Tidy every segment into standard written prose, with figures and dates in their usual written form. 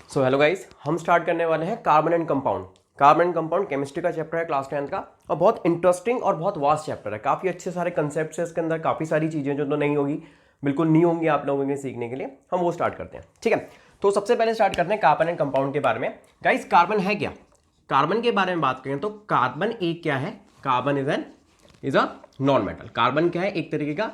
So hello guys, हम start करने वाले हैं carbon and compound. Carbon and compound chemistry का चैप्टर है क्लास 10th का, और बहुत इंटरेस्टिंग और बहुत वास्ट चैप्टर है। काफ़ी अच्छे सारे कंसेप्ट है इसके अंदर, काफ़ी सारी चीज़ें जो तो नहीं होगी, बिल्कुल नहीं होंगी आप लोगों के सीखने के लिए। हम वो स्टार्ट करते हैं, ठीक है। तो सबसे पहले स्टार्ट करते हैं कार्बन एंड कंपाउंड के बारे में। गाइस, कार्बन है क्या? कार्बन के बारे में बात करें तो कार्बन एक क्या है? Carbon is a non metal. Carbon क्या है? एक तरीके का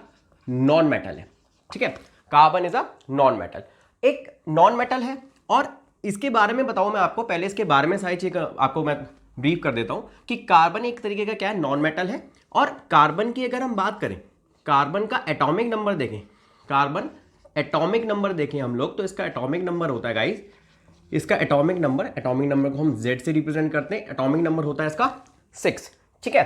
नॉन मेटल है, ठीक है। Carbon is a non metal, एक नॉन मेटल है। और इसके बारे में बताऊं मैं आपको, पहले इसके बारे में सारी चीज आपको मैं ब्रीफ कर देता हूं कि कार्बन एक तरीके का क्या है? नॉन मेटल है। और कार्बन की अगर हम बात करें, कार्बन का एटॉमिक नंबर देखें, कार्बन एटॉमिक नंबर देखें हम लोग, तो इसका एटॉमिक नंबर होता है गाइस, इसका एटॉमिक नंबर को हम Z से रिप्रेजेंट करते हैं। एटॉमिक नंबर होता है इसका 6, ठीक है।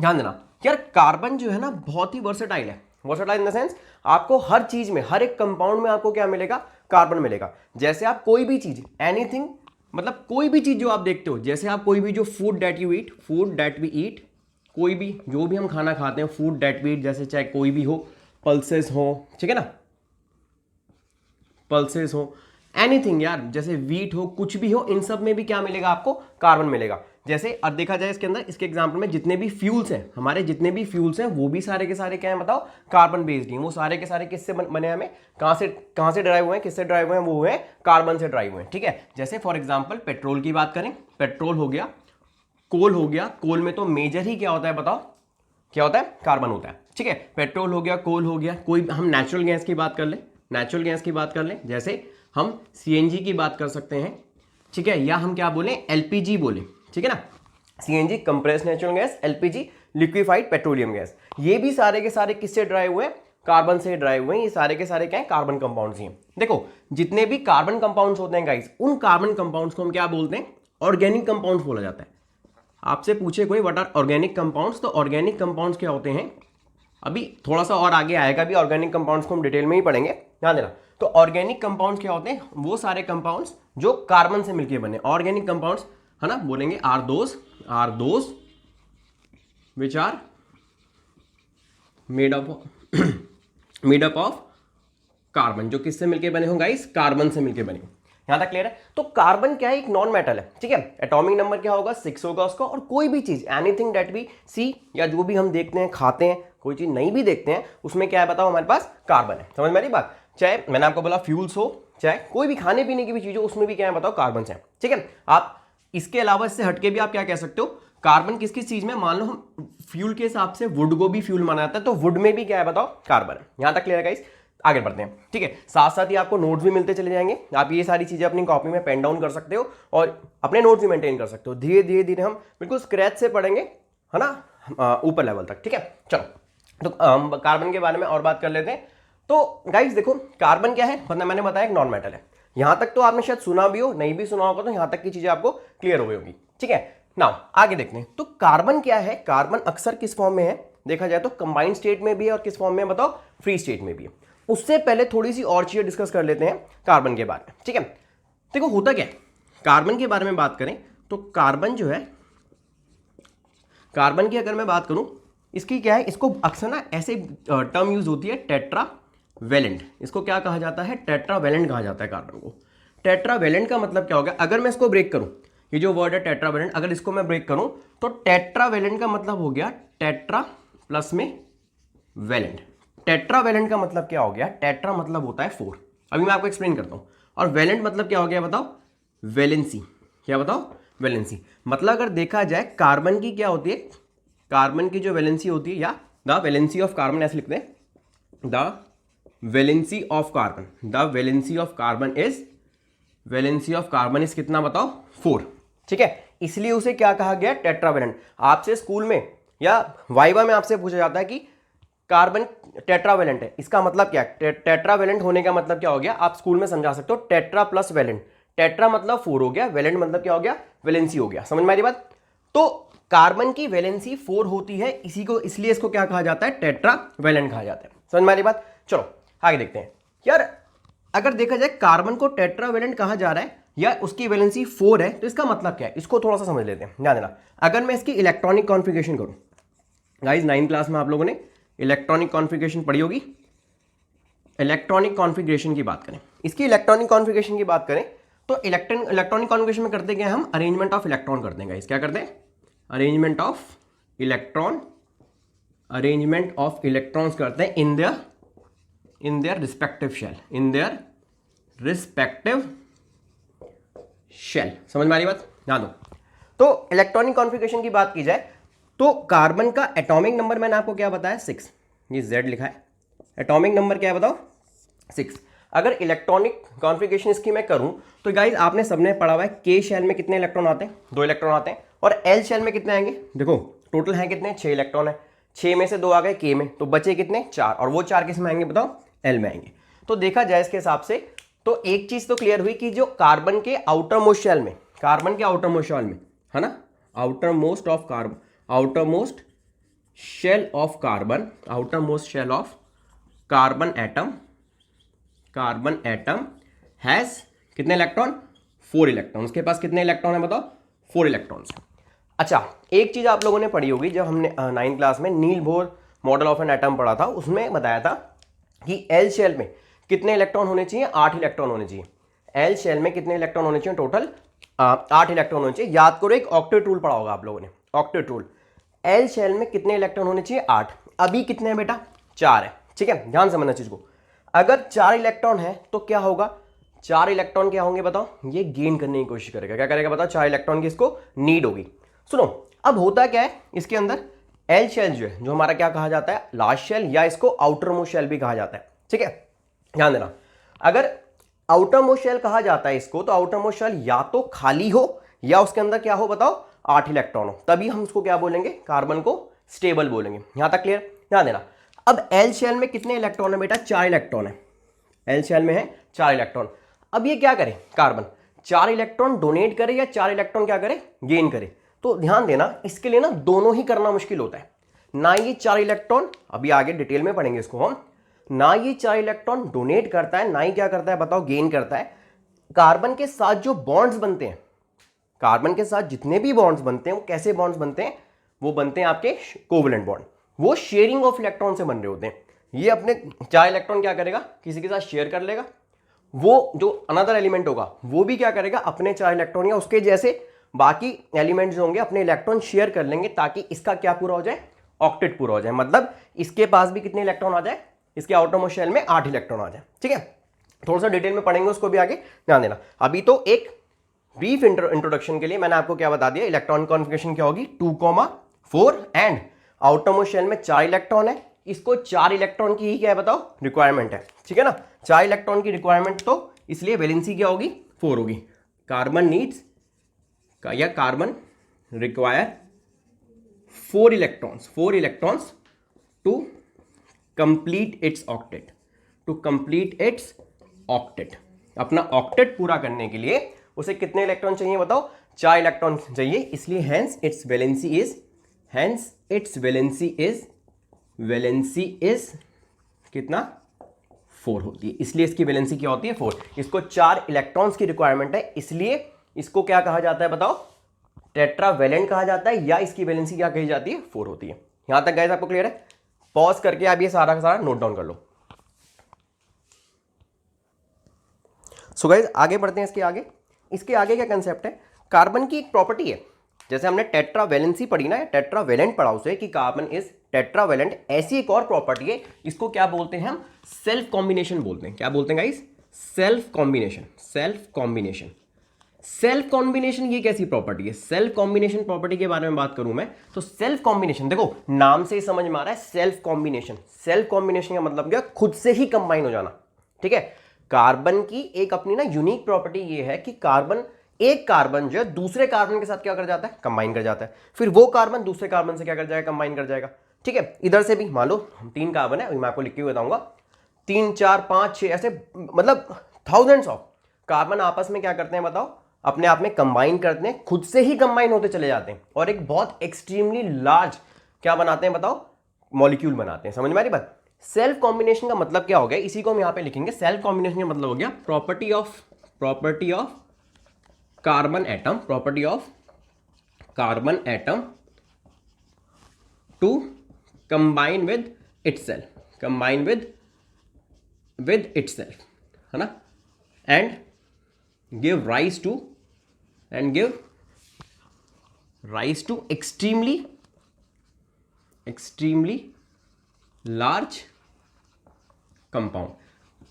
ध्यान देना यार, कार्बन जो है ना बहुत ही वर्सेटाइल है। वर्सेटाइल इन द सेंस, आपको हर चीज में, हर एक कंपाउंड में आपको क्या मिलेगा? कार्बन मिलेगा। जैसे आप कोई भी चीज, एनीथिंग, मतलब कोई भी चीज जो आप देखते हो, जैसे आप कोई भी जो food that you eat, food that we eat, कोई भी जो भी हम खाना खाते हैं, फूड दैट वी ईट, जैसे चाहे कोई भी हो, पल्सेस हो, ठीक है ना, पल्सेस हो, एनीथिंग यार, जैसे वीट हो, कुछ भी हो, इन सब में भी क्या मिलेगा आपको? कार्बन मिलेगा। जैसे अब देखा जाए इसके अंदर, इसके एग्जांपल में जितने भी फ्यूल्स हैं, हमारे जितने भी फ्यूल्स हैं, वो भी सारे के सारे क्या है बताओ? कार्बन बेस्ड हैं। वो सारे के सारे किससे बने? हमें कहाँ से ड्राइव हुए हैं? किससे ड्राइव हुए हैं? वो हुए कार्बन से ड्राइव हुए हैं, ठीक है। जैसे फॉर एग्जाम्पल पेट्रोल की बात करें, पेट्रोल हो गया, कोल हो गया। कोल में तो मेजर ही क्या होता है बताओ? क्या होता है? कार्बन होता है, ठीक है। पेट्रोल हो गया, कोल हो गया। कोई हम नेचुरल गैस की बात कर ले, नेचुरल गैस की बात कर लें, जैसे हम सीएनजी की बात कर सकते हैं, ठीक है। या हम क्या बोलें? एलपीजी बोले, ठीक है ना। CNG compressed natural gas, LPG liquefied petroleum gas. ये भी सारे के सारे किससे ड्राइव हुए? कार्बन से ड्राइव हुए। ये सारे के सारे क्या है? कार्बन कंपाउंड्स ही हैं। देखो, जितने भी कार्बन कंपाउंड्स होते हैं गाइस, उन कार्बन कंपाउंड्स को हम क्या बोलते हैं? ऑर्गेनिक कंपाउंड्स बोला जाता है। आपसे पूछे कोई व्हाट आर ऑर्गेनिक कंपाउंड्स, तो ऑर्गेनिक कंपाउंड्स क्या होते हैं? अभी थोड़ा सा और आगे आएगा भी, ऑर्गेनिक कंपाउंड्स को हम डिटेल में ही पढ़ेंगे, ध्यान देना। तो ऑर्गेनिक कंपाउंड्स क्या होते हैं? वो सारे कंपाउंड्स जो कार्बन से मिलकर बने। ऑर्गेनिक कंपाउंड्स, है ना, बोलेंगे are those which are made up of carbon, जो किससे मिलकर बने हो गाइस? कार्बन से मिलकर बने हो। यहां तक क्लियर है? तो कार्बन क्या है? एक नॉन मेटल है, ठीक है। एटॉमिक नंबर क्या होगा? 6 होगा उसका। और कोई भी चीज, एनीथिंग दैट वी सी, या जो भी हम देखते हैं, खाते हैं, कोई चीज नहीं भी देखते हैं, उसमें क्या है बताओ? हमारे पास कार्बन है। समझ में आ रही बात? चाहे मैंने आपको बोला फ्यूल्स हो, चाहे कोई भी खाने पीने की भी चीज हो, उसमें भी क्या है बताओ? कार्बन है, ठीक है। आप इसके अलावा, इससे हटके भी आप क्या कह सकते हो? कार्बन किस किस चीज में, मान लो हम फ्यूल के हिसाब से वुड को भी फ्यूल माना जाता है, तो वुड में भी क्या है बताओ? कार्बन है। यहां तक क्लियर है गाइस? आगे बढ़ते हैं, ठीक है। साथ साथ ही आपको नोट्स भी मिलते चले जाएंगे। आप ये सारी चीजें अपनी कॉपी में पेन डाउन कर सकते हो और अपने नोट्स भी मेंटेन कर सकते हो। धीरे धीरे धीरे हम बिल्कुल स्क्रैच से पढ़ेंगे, है ना, ऊपर लेवल तक, ठीक है। चलो, तो हम कार्बन के बारे में और बात कर लेते हैं। तो गाइस देखो, कार्बन क्या है? मतलब मैंने बताया एक नॉन मेटल है। यहां तक तो आपने शायद सुना भी हो, नहीं भी सुना होगा, तो यहां तक की चीजें आपको क्लियर हो गई होगी, ठीक है। नाउ आगे देखते हैं। तो कार्बन क्या है? कार्बन अक्सर किस फॉर्म में है देखा जाए तो? कंबाइंड स्टेट में भी है, और किस फॉर्म में बताओ? फ्री स्टेट में भी है। उससे पहले थोड़ी सी और चीजें डिस्कस कर लेते हैं कार्बन के बारे में, ठीक है। देखो होता क्या है, कार्बन के बारे में बात करें तो कार्बन जो है, कार्बन की अगर मैं बात करूं, इसकी क्या है, इसको अक्सर ना ऐसे टर्म यूज होती है, टेट्रावेलेंट। इसको क्या कहा जाता है? टेट्रावेलेंट कहा जाता है कार्बन को। टेट्रावेलेंट का मतलब क्या हो गया? अगर मैं इसको ब्रेक करूं, ये जो वर्ड है टेट्रावेलेंट, अगर इसको मैं ब्रेक करूं तो टेट्रावेलेंट का मतलब हो गया टेट्रा प्लस में वेलेंट। टेट्रावेलेंट का मतलब क्या हो गया? टेट्रा मतलब होता है 4। अभी मैं आपको एक्सप्लेन करता हूं। और वेलेंट मतलब क्या हो गया बताओ? वैलेंसी। क्या बताओ? वैलेंसी। मतलब अगर देखा जाए, कार्बन की क्या होती है? कार्बन की जो वैलेंसी होती है, या द वैलेंसी ऑफ कार्बन ऐसे लिखते हैं, the valency of carbon, the valency of carbon is, valency of carbon is कितना बताओ? 4, ठीक है। इसलिए उसे क्या कहा गया? टेट्रावेलेंट। आपसे स्कूल में या वाइवा में आपसे पूछा जाता है कि कार्बन टेट्रावेलेंट है, इसका मतलब क्या है? टेट्रावेलेंट होने का मतलब क्या हो गया? आप स्कूल में समझा सकते हो, टेट्रा प्लस वेलेंट। टेट्रा मतलब 4 हो गया, वेलेंट मतलब क्या हो गया? वैलेंसी हो गया। समझ में आ रही बात? तो कार्बन की वैलेंसी 4 होती है, इसी को, इसलिए इसको क्या कहा जाता है? टेट्रावेलेंट कहा जाता है। समझ में आ रही बात? चलो आगे देखते हैं। यार अगर देखा जाए कार्बन को टेट्रावेलेंट कहा जा रहा है या उसकी वैलेंसी 4 है, तो इसका मतलब क्या है? इसको थोड़ा सा समझ लेते हैं, ध्यान देना। अगर मैं इसकी इलेक्ट्रॉनिक कॉन्फ़िगरेशन करूं, गाइस 9th क्लास में आप लोगों ने इलेक्ट्रॉनिक कॉन्फ़िगरेशन पढ़ी होगी। इलेक्ट्रॉनिक कॉन्फ़िगरेशन की बात करें, इसकी इलेक्ट्रॉनिक कॉन्फ़िगरेशन की बात करें तो इलेक्ट्रॉनिक कॉन्फ़िगरेशन में करते क्या हम, अरेंजमेंट ऑफ इलेक्ट्रॉन करते हैं गाइस। क्या करते हैं, अरेंजमेंट ऑफ इलेक्ट्रॉन्स करते हैं इन देयर रिस्पेक्टिव शेल। समझ में आ रही बात, ध्यान दो। तो इलेक्ट्रॉनिक कॉन्फ़िगरेशन की बात की जाए तो कार्बन का एटॉमिक नंबर मैंने आपको क्या बताया, 6, ये Z लिखा है। एटॉमिक नंबर क्या है बताओ, 6। अगर इलेक्ट्रॉनिक कॉन्फ़िगरेशन इसकी मैं करूं तो गाइज आपने सबने पढ़ा हुआ है K शेल में कितने इलेक्ट्रॉन आते हैं, 2 इलेक्ट्रॉन आते हैं, और L शेल में कितने आएंगे, देखो टोटल है कितने, 6 इलेक्ट्रॉन है, 6 में से 2 आ गए K में, तो बचे कितने, 4, और वो 4 किस में आएंगे बताओ, L में आएंगे। तो देखा जाए इसके हिसाब से तो एक चीज तो क्लियर हुई कि जो कार्बन के आउटर मोस्ट शेल में है ना, outermost shell of carbon atom has कितने इलेक्ट्रॉन, 4 इलेक्ट्रॉन। उसके पास कितने इलेक्ट्रॉन है बताओ, 4 इलेक्ट्रॉन्स। अच्छा, एक चीज आप लोगों ने पढ़ी होगी जब हमने 9th क्लास में Niels Bohr model of an atom पढ़ा था, उसमें बताया था कि एल शेल में कितने इलेक्ट्रॉन होने चाहिए, 8 इलेक्ट्रॉन होने चाहिए। एल शेल में कितने इलेक्ट्रॉन होने चाहिए, टोटल 8 इलेक्ट्रॉन होने चाहिए। याद करो, एक ऑक्टेट रूल पढ़ा होगा आप लोगों ने, ऑक्टेट रूल। एल शेल में कितने इलेक्ट्रॉन होने चाहिए, 8। अभी कितने हैं बेटा, 4 है। ठीक है, ध्यान समझना चीज को। अगर 4 इलेक्ट्रॉन है तो क्या होगा, 4 इलेक्ट्रॉन क्या होंगे बताओ, ये गेन करने की कोशिश करेगा। क्या करेगा बताओ, 4 इलेक्ट्रॉन की इसको नीड होगी। सुनो, अब होता क्या है इसके अंदर, एल शेल जो है, जो हमारा क्या कहा जाता है, लास्ट शेल, या इसको आउटर मोस्ट शेल भी कहा जाता है। ठीक है, ध्यान देना। अगर आउटर मोस्ट शेल कहा जाता है इसको, तो आउटर मोस्ट शेल या तो खाली हो या उसके अंदर क्या हो बताओ, 8 इलेक्ट्रॉन हो, तभी हम उसको क्या बोलेंगे, कार्बन को स्टेबल बोलेंगे। यहां तक क्लियर, ध्यान देना। अब एल शेल में कितने इलेक्ट्रॉन है बेटा, 4 इलेक्ट्रॉन है। एल शेल में है 4 इलेक्ट्रॉन। अब ये क्या करे, कार्बन 4 इलेक्ट्रॉन डोनेट करे या 4 इलेक्ट्रॉन क्या करे, गेन करे। तो ध्यान देना, इसके लिए ना दोनों ही करना मुश्किल होता है। ना ये 4 इलेक्ट्रॉन, अभी आगे डिटेल में पढ़ेंगे इसको हम, ना ये 4 इलेक्ट्रॉन डोनेट करता है, ना ही क्या करता है बताओ, गेन करता है। कार्बन के साथ जो बॉन्ड्स बनते हैं, कार्बन के साथ जितने भी बॉन्ड्स बनते हैं, वो कैसे बॉन्ड्स बनते हैं, वो बनते हैं आपके कोवलेंट बॉन्ड। वो शेयरिंग ऑफ इलेक्ट्रॉन से बन रहे होते हैं। ये अपने 4 इलेक्ट्रॉन क्या करेगा, किसी के साथ शेयर कर लेगा। वो जो अनदर एलिमेंट होगा वो भी क्या करेगा, अपने 4 इलेक्ट्रॉन या उसके जैसे बाकी एलिमेंट्स होंगे अपने इलेक्ट्रॉन शेयर कर लेंगे, ताकि इसका क्या पूरा हो जाए, ऑक्टेट पूरा हो जाए। मतलब इसके पास भी कितने इलेक्ट्रॉन आ जाए, इसके आउटर मोस्ट शेल में 8 इलेक्ट्रॉन आ जाए। ठीक है, थोड़ा सा डिटेल में पढ़ेंगे उसको भी आगे, ध्यान देना। अभी तो एक ब्रीफ इंट्रोडक्शन के लिए मैंने आपको क्या बता दिया, इलेक्ट्रॉन कॉन्फ़िगरेशन क्या होगी, 2,4, एंड आउटर मोस्ट शेल में 4 इलेक्ट्रॉन है। इसको 4 इलेक्ट्रॉन की ही क्या है बताओ, रिक्वायरमेंट है। ठीक है ना, 4 इलेक्ट्रॉन की रिक्वायरमेंट, तो इसलिए वैलेंसी क्या होगी, 4 होगी। कार्बन नीड्स या carbon require 4 electrons to complete its octet. अपना ऑक्टेट पूरा करने के लिए उसे कितने इलेक्ट्रॉन चाहिए बताओ, 4 इलेक्ट्रॉन चाहिए। इसलिए हेंस इट्स वैलेंसी इज कितना, 4 होती है। इसलिए इसकी वैलेंसी क्या होती है, 4। इसको 4 इलेक्ट्रॉन्स की रिक्वायरमेंट है, इसलिए इसको क्या कहा जाता है बताओ, टेट्रावैलेंट कहा जाता है, या इसकी वैलेंसी क्या कही जाती है, 4 होती है। यहां तक गाइस आपको क्लियर है। पॉज करके आप ये सारा का सारा नोट डाउन कर लो। सो गाइस आगे बढ़ते हैं। इसके आगे क्या कंसेप्ट है, कार्बन की एक प्रॉपर्टी है, जैसे हमने टेट्रावैलेंसी पढ़ी ना, टेट्रावैलेंट पढ़ा उसे कि कार्बन इज टेट्रावैलेंट, ऐसी एक और प्रॉपर्टी है, इसको क्या बोलते हैं हम, सेल्फ कॉम्बिनेशन बोलते हैं। क्या बोलते हैं गाइस, सेल्फ कॉम्बिनेशन। ये कैसी प्रॉपर्टी है, सेल्फ कॉम्बिनेशन प्रॉपर्टी के बारे में बात करूं मैं, तो सेल्फ कॉम्बिनेशन देखो नाम से ही समझ में आ रहा है, सेल्फ कॉम्बिनेशन का मतलब क्या, खुद से ही कंबाइन हो जाना। ठीक है, कार्बन की एक अपनी ना यूनिक प्रॉपर्टी ये है कि एक कार्बन जो है दूसरे कार्बन के साथ क्या कर जाता है, कंबाइन कर जाता है। फिर वो कार्बन दूसरे कार्बन से क्या कर जाएगा, कंबाइन कर जाएगा। ठीक है, इधर से भी मान लो 3 कार्बन है, मैं आपको लिख के बताऊंगा, 3, 4, 5, 6 ऐसे, मतलब थाउजेंड्स ऑफ कार्बन आपस में क्या करते हैं बताओ, अपने आप में कंबाइन करते हैं, खुद से ही कंबाइन होते चले जाते हैं, और एक बहुत एक्सट्रीमली लार्ज क्या बनाते हैं बताओ, मॉलिक्यूल बनाते हैं। समझ में आ रही बात। सेल्फ कॉम्बिनेशन का मतलब क्या हो गया, इसी को हम यहां पे लिखेंगे। सेल्फ कॉम्बिनेशन का मतलब हो गया property of carbon atom to combine with itself, है ना, and give rise to extremely large compound.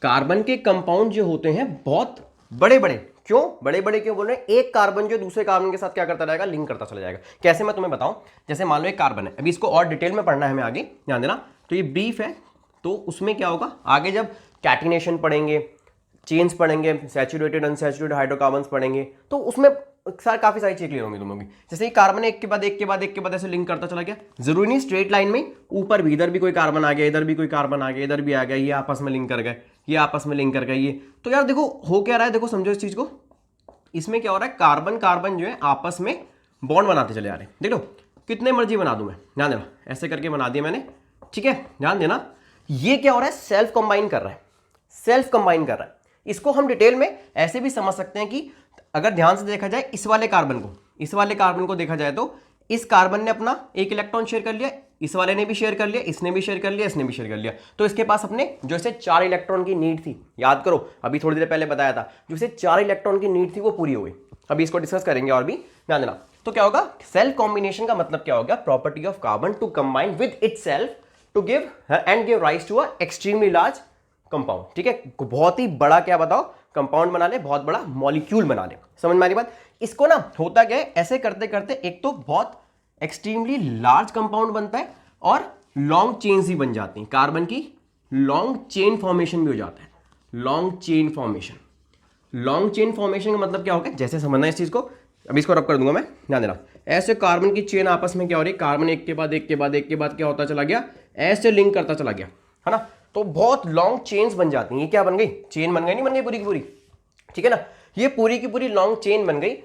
Carbon के कंपाउंड जो होते हैं बहुत बड़े बड़े, क्यों बड़े बड़े क्यों बोल रहे हैं? एक कार्बन जो दूसरे कार्बन के साथ क्या करता रहेगा, लिंक करता चला जाएगा। कैसे मैं तुम्हें बताऊं, जैसे मान लो एक कार्बन है, अभी इसको और डिटेल में पढ़ना है हमें आगे, ध्यान देना। तो ये ब्रीफ है, तो उसमें क्या होगा आगे जब कैटिनेशन पढ़ेंगे, चेन्स पढ़ेंगे, सैचुरेटेड अनसैचुरेटेड हाइड्रोकार्बन्स पढ़ेंगे, तो उसमें काफी सारी चीजें क्लियर होंगी तुम लोग की। जैसे ये कार्बन एक के बाद एक के बाद एक के बाद ऐसे लिंक करता चला गया, जरूरी नहीं स्ट्रेट लाइन में, ऊपर भी इधर भी कोई कार्बन आ गया, इधर भी कोई कार्बन आ गया, इधर भी आ गया, ये आपस में लिंक कर गए, ये आपस में लिंक कर गए। ये तो यार देखो हो क्या रहा है, देखो समझो इस चीज को। इसमें क्या हो रहा है, कार्बन कार्बन जो है आपस में बॉन्ड बनाते चले जा रहे हैं। देख लो कितने मर्जी बना दूं मैं, ध्यान देना, ऐसे करके बना दिया मैंने, ठीक है, ध्यान देना। ये क्या हो रहा है, सेल्फ कंबाइन कर रहा है, सेल्फ कंबाइन कर रहा है। इसको हम डिटेल में ऐसे भी समझ सकते हैं कि अगर ध्यान से देखा जाए इस वाले कार्बन को देखा जाए तो इस कार्बन ने अपना एक इलेक्ट्रॉन शेयर कर लिया, इस वाले ने भी शेयर कर लिया, इसने भी शेयर कर लिया, इसने भी शेयर कर लिया। तो इसके पास अपने जो इसे 4 इलेक्ट्रॉन की नीड थी, याद करो अभी थोड़ी देर पहले बताया था, जो इसे 4 इलेक्ट्रॉन की नीड थी वो पूरी हो गई। अभी इसको डिस्कस करेंगे और भी, ध्यान देना। तो क्या होगा, सेल्फ कॉम्बिनेशन का मतलब क्या हो गया, property of carbon to combine with itself to give and give rise to a extremely large compound. ठीक है, बहुत ही बड़ा क्या बताओ कंपाउंड बना ले, बहुत बड़ा मॉलिक्यूल बना ले। समझ में आ रही बात? इसको ना होता क्या है, ऐसे करते करते एक तो बहुत एक्सट्रीमली लार्ज कंपाउंड बनता है और लॉन्ग चेन्स भी बन जाती हैं, कार्बन की लॉन्ग चेन फॉर्मेशन भी हो जाता है। Long chain formation, long chain formation का मतलब क्या होगा, जैसे समझना है इस चीज को, अभी इसको रब कर दूंगा मैं, ध्यान देना। ऐसे कार्बन की चेन आपस में क्या हो रही है, कार्बन एक के बाद एक के बाद एक के बाद क्या होता चला गया, ऐसे लिंक करता चला गया, है ना। तो बहुत लॉन्ग चेन्स बन जाती हैं। ये क्या बन गई, चेन बन गई, नहीं बन गई पूरी की पूरी, ठीक है ना। ये पूरी की पूरी लॉन्ग चेन बन गई,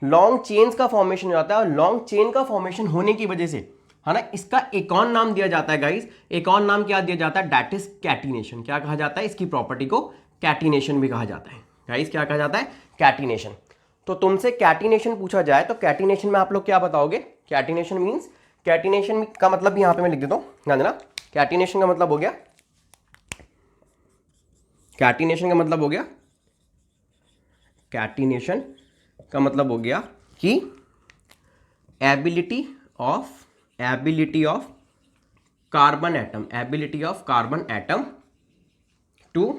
लॉन्ग चेन्स का फॉर्मेशन हो जाता है। और लॉन्ग चेन का फॉर्मेशन होने की वजह से, है ना, इसका एक और नाम दिया जाता है गाइस, एक और नाम क्या दिया जाता है, दैट इज कैटिनेशन। क्या कहा जाता है, इसकी प्रॉपर्टी को कैटिनेशन भी कहा जाता है गाइस। क्या कहा जाता है, कैटिनेशन। तो तुमसे कैटिनेशन पूछा जाए तो कैटिनेशन में आप लोग क्या बताओगे, कैटिनेशन मीन्स, कैटिनेशन का मतलब यहां पे मैं लिख देता हूं, ध्यान देना। कैटिनेशन का मतलब हो गया, कैटिनेशन का मतलब हो गया, कैटिनेशन का मतलब हो गया कि ability of carbon atom, ability of carbon atom to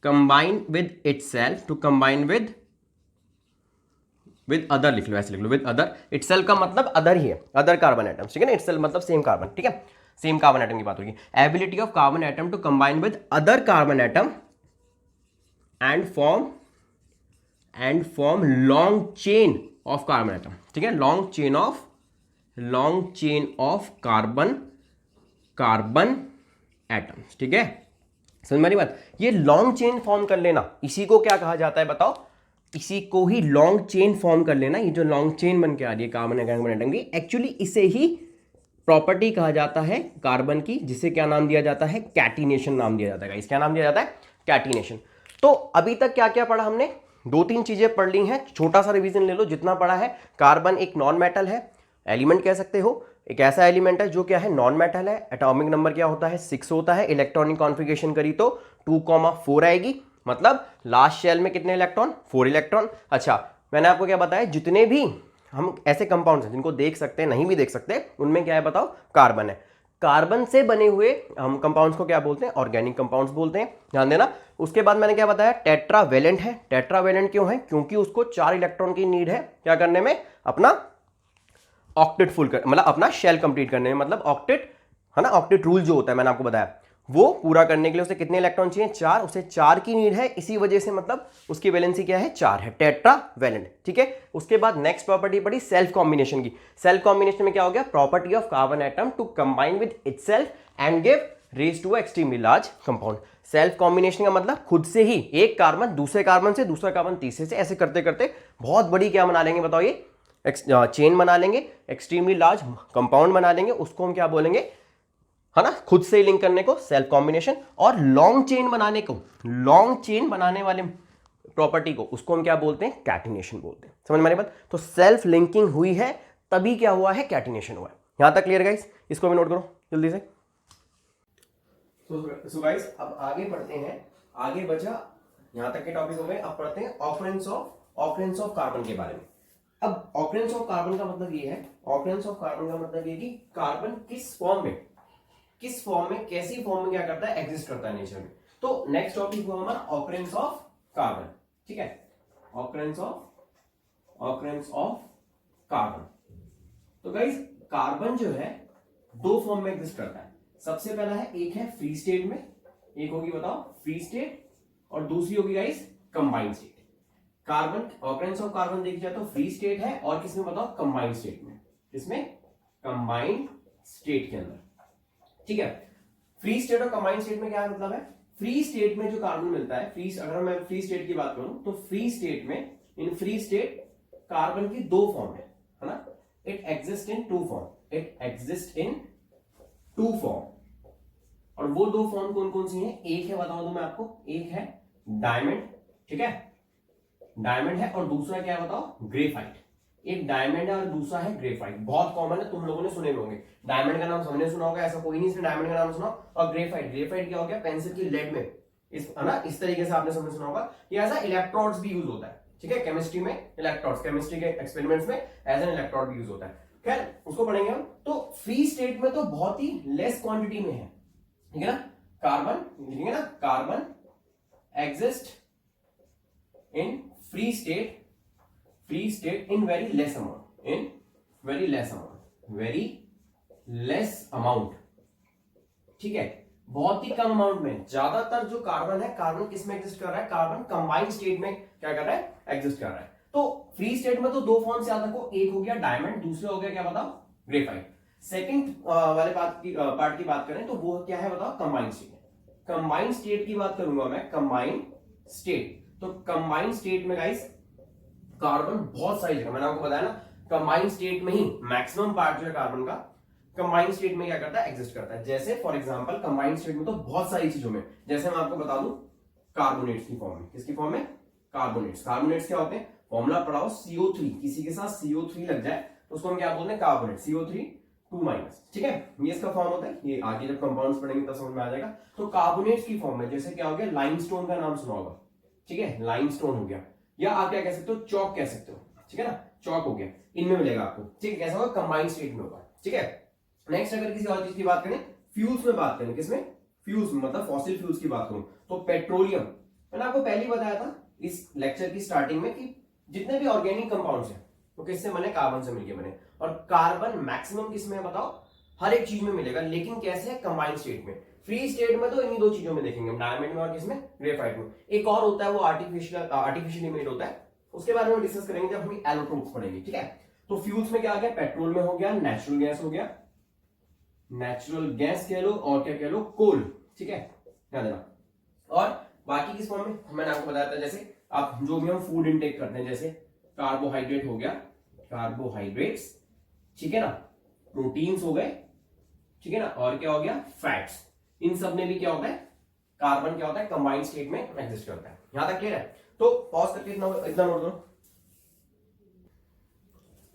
combine with itself, to combine with other, लिख लो ऐसे लिख लो, विद अदर। इटसेल्फ का मतलब अदर ही है, अदर कार्बन एटम्स, ठीक है ना। इटसेल्फ मतलब सेम कार्बन, ठीक है, सेम कार्बन एटम की बात होगी। Ability of carbon atom to combine with other carbon atom and form long chain of carbon atom, ठीक है, long chain of carbon atoms, ठीक है, समझ में आ रही बात। ये लॉन्ग चेन फॉर्म कर लेना, इसी को क्या कहा जाता है बताओ, इसी को ही लॉन्ग चेन फॉर्म कर लेना। ये जो लॉन्ग चेन बन के आ रही है कार्बन एटम की, एक्चुअली इसे ही प्रॉपर्टी कहा जाता है कार्बन की, जिसे क्या नाम दिया जाता है, कैटिनेशन नाम दिया जाता है। इसका नाम दिया जाता है कैटिनेशन। तो अभी तक क्या क्या पढ़ा हमने, 2-3 चीजें पढ़ ली हैं, छोटा सा रिवीजन ले लो जितना पढ़ा है। कार्बन एक नॉन मेटल है, एलिमेंट कह सकते हो, एक ऐसा एलिमेंट है जो क्या है, नॉन मेटल है। एटॉमिक नंबर क्या होता है, 6 होता है। इलेक्ट्रॉनिक कॉन्फ़िगरेशन करी तो 2,4 आएगी, मतलब लास्ट शेल में कितने इलेक्ट्रॉन, 4 इलेक्ट्रॉन। अच्छा, मैंने आपको क्या बताया, जितने भी हम ऐसे कंपाउंड्स हैं जिनको देख सकते हैं, नहीं भी देख सकते, उनमें क्या है बताओ, कार्बन है। कार्बन से बने हुए हम कंपाउंड्स को क्या बोलते हैं, ऑर्गेनिक कंपाउंड्स बोलते हैं, ध्यान देना। उसके बाद मैंने क्या बताया, टेट्रावेलेंट है। टेट्रावेलेंट क्यों है, क्योंकि उसको 4 इलेक्ट्रॉन की नीड है, क्या करने में, अपना ऑक्टेट फुल कर, मतलब अपना शेल कंप्लीट करने में, मतलब ऑक्टेट, है ना, ऑक्टेट रूल जो होता है मैंने आपको बताया, वो पूरा करने के लिए उसे कितने इलेक्ट्रॉन चाहिए, 4। उसे 4 की नीड है, इसी वजह से मतलब उसकी वैलेंसी क्या है, 4 है, टेट्रावेलेंट, ठीक है। उसके बाद नेक्स्ट प्रॉपर्टी पड़ी सेल्फ कॉम्बिनेशन की। सेल्फ कॉम्बिनेशन में क्या हो गया, property of carbon atom to combine with itself and give raise to extremely large compound. Self combination का मतलब खुद से ही एक कार्बन दूसरे कार्बन से, दूसरा कार्बन तीसरे से, ऐसे करते करते बहुत बड़ी क्या बना लेंगे बताओ, ये चेन बना लेंगे, एक्सट्रीमली लार्ज कंपाउंड बना लेंगे। उसको हम क्या बोलेंगे, है ना, खुद से ही लिंक करने को सेल्फ कॉम्बिनेशन, और लॉन्ग चेन बनाने को, लॉन्ग चेन बनाने वाले प्रॉपर्टी को, उसको हम क्या बोलते हैं, कैटिनेशन बोलते हैं। समझ में आ रही बात। तो सेल्फ लिंकिंग हुई है तभी क्या हुआ है, कैटिनेशन हुआ है। यहां तक क्लियर गाइस, इसको भी नोट करो जल्दी से। सो गाइस अब आगे बढ़ते हैं। आगे बचा यहां तक के टॉपिक हो गए। अब पढ़ते हैं ऑकरेंस ऑफ कार्बन के बारे में। अब ऑकरेंस ऑफ कार्बन का मतलब ये है, ऑकरेंस ऑफ कार्बन का मतलब ये कि कार्बन किस फॉर्म में कैसी फॉर्म में क्या करता है, एग्जिस्ट करता है नेचर में। तो नेक्स्ट टॉपिक हुआ हमारा ऑकरेंस ऑफ कार्बन, ठीक है, ऑकरेंस ऑफ कार्बन। तो गाइस कार्बन जो है दो फॉर्म में एग्जिस्ट करता है। सबसे पहला है, एक है फ्री स्टेट में, एक होगी बताओ फ्री स्टेट, और दूसरी होगी guys combined state. Carbon occurrence of carbon देखा जाए तो फ्री स्टेट है, और किसमें बताओ, कंबाइंड स्टेट में। किसमें, कंबाइंड स्टेट के अंदर, ठीक है। फ्री स्टेट और कंबाइंड स्टेट में क्या मतलब है, फ्री स्टेट में जो कार्बन मिलता है, अगर मैं फ्री स्टेट की बात करूं तो फ्री स्टेट में, इन फ्री स्टेट कार्बन की दो फॉर्म है ना, it exist in two form, और वो दो फॉर्म कौन कौन सी हैं, एक है बताओ तो मैं आपको, एक है डायमंड, ठीक है, डायमंड है, और दूसरा क्या है बताओ, ग्रेफाइट। एक डायमंड है और दूसरा है ग्रेफाइट, बहुत कॉमन है, तुम लोगों ने सुने होंगे। डायमंड का नाम सबने सुना होगा, ऐसा कोई नहीं इसने डायमंड का नाम सुना। और ग्रेफाइट क्या हो गया, पेंसिल की लेड में, है ना, इस तरीके से आपने सबने सुना होगा। ये ऐसा इलेक्ट्रोड्स भी यूज होता है, ठीक है, केमिस्ट्री में इलेक्ट्रोड्स, केमिस्ट्री के एक्सपेरिमेंट्स में एज एन इलेक्ट्रोड भी यूज होता है। खैर उसको पढ़ेंगे हम। तो फ्री स्टेट में तो बहुत ही लेस क्वांटिटी में है, ठीक है ना, कार्बन, लिखेंगे ना, carbon exist in free state in very less amount, ठीक है, बहुत ही कम अमाउंट में। ज्यादातर जो कार्बन है, कार्बन किस में एग्जिस्ट कर रहा है, कार्बन कंबाइंड स्टेट में क्या कर रहा है, एग्जिस्ट कर रहा है। तो फ्री स्टेट में तो दो फॉर्म से याद रखो, एक हो गया डायमंड, दूसरा हो गया क्या बताओ, ग्रेफाइट। सेकंड वाले पार्ट की बात करें तो वो क्या है बताओ, कंबाइंड स्टेट। कंबाइंड स्टेट की बात करूंगा मैं, कंबाइंड स्टेट। तो कंबाइंड स्टेट में गाइस कार्बन बहुत सारी जगह, मैंने आपको बताया ना, कंबाइंड स्टेट में ही मैक्सिमम पार्ट जो है कार्बन का कंबाइंड स्टेट में क्या करता है, एग्जिस्ट करता है। जैसे फॉर एग्जांपल कंबाइंड स्टेट में तो बहुत सारी चीजों में, जैसे मैं आपको बता दूं कार्बोनेट्स की फॉर्म में, किसकी फॉर्म में, कार्बोनेट्स। कार्बोनेट्स क्या होते हैं, फॉर्मूला पढ़ाओ CO3, किसी के साथ CO3 लग जाए तो उसको हम क्या बोलते हैं, कार्बोनेट, CO3 2-, ठीक है, ये इसका फॉर्म होता है। ये आगे जब कंपाउंड्स पढ़ेंगे तो समझ में आ जाएगा। तो कार्बोनेट्स की फॉर्म में जैसे क्या हो गया, लाइमस्टोन का नाम सुना होगा, ठीक है, लाइमस्टोन हो गया, या आप क्या कह सकते हो, चौक कह सकते हो, ठीक है ना, चौक हो गया, इनमें मिलेगा आपको, ठीक है, कैसा होगा, कंबाइंड स्टेट में होगा, ठीक है। नेक्स्ट अगर किसी और चीज की बात करें, फ्यूल्स में बात करें, किसमें, फ्यूल्स मतलब फॉसिल फ्यूल्स की बात करूं तो पेट्रोलियम। मैंने आपको पहले बताया था इस लेक्चर की स्टार्टिंग में कि जितने भी ऑर्गेनिक कंपाउंड्स हैं वो किससे बने, कार्बन से मिलकर बने। और कार्बन मैक्सिमम किसमें है बताओ, हर एक चीज में मिलेगा, लेकिन कैसे है, कंबाइंड स्टेट में। फ्री स्टेट में तो इन्हीं दो चीजों में देखेंगे, डायमंड में और किसमें, ग्रेफाइट में। एक और होता है वो आर्टिफिशियली मेड होता है, उसके बारे में डिस्कस करेंगे जब हम एलोट्रोप्स पढ़ेंगे, ठीक है। तो फ्यूल्स में क्या आ गया, पेट्रोल में हो गया, नेचुरल गैस हो गया, नेचुरल गैस कह लो, और क्या कह लो, कोल, ठीक है, ध्यान देना। और बाकी किस फॉर्म में, मैंने आपको बताया था, जैसे आप जो भी हम फूड इनटेक करते हैं, जैसे कार्बोहाइड्रेट हो गया, कार्बोहाइड्रेट्स, ठीक है ना, प्रोटीन्स हो गए, ठीक है ना, और क्या हो गया, फैट्स। इन सब में भी क्या होता है, कार्बन क्या होता है, कंबाइंड स्टेट में एग्जिस्ट करता है। यहां तक क्लियर है। तो पॉज करके इतना नोट करो।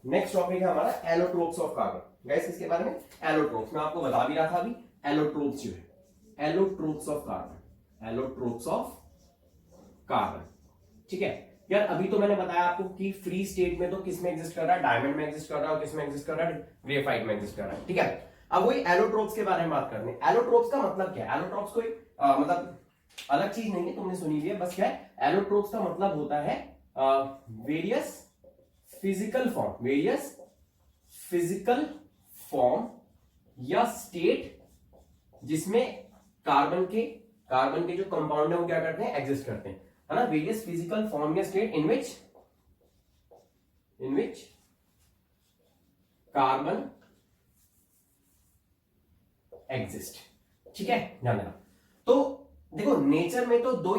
नेक्स्ट टॉपिक है हमारा एलोट्रोप्स ऑफ कार्बन। गाइस इसके बारे में एलोट्रोप्स मैं आपको बता भी रहा था अभी, एलोट्रोप्स जो है, allotropes of carbon, allotropes of carbon, ठीक है। यार अभी तो मैंने बताया आपको कि फ्री स्टेट में तो किसमें एग्जिस्ट कर रहा है, डायमंड में एग्जिस्ट कर रहा है, और किसमें एग्जिस्ट कर रहा है, ग्रेफाइट में एग्जिस्ट कर रहा है, ठीक है। अब वही एलोट्रोप्स के बारे में बात करनी है। एलोट्रोप्स का मतलब क्या है, एलोट्रोप्स कोई मतलब अलग चीज नहीं है, तुमने सुनी हुई है, बस क्या है, एलोट्रोप्स का मतलब होता है वेरियस फिजिकल फॉर्म या स्टेट जिसमें कार्बन के जो कंपाउंड है वो क्या करते हैं, एग्जिस्ट करते हैं, है ना। वेरियस फिजिकल फॉर्म या state in which carbon exist, ठीक है, ध्यान देना। तो देखो नेचर में तो दो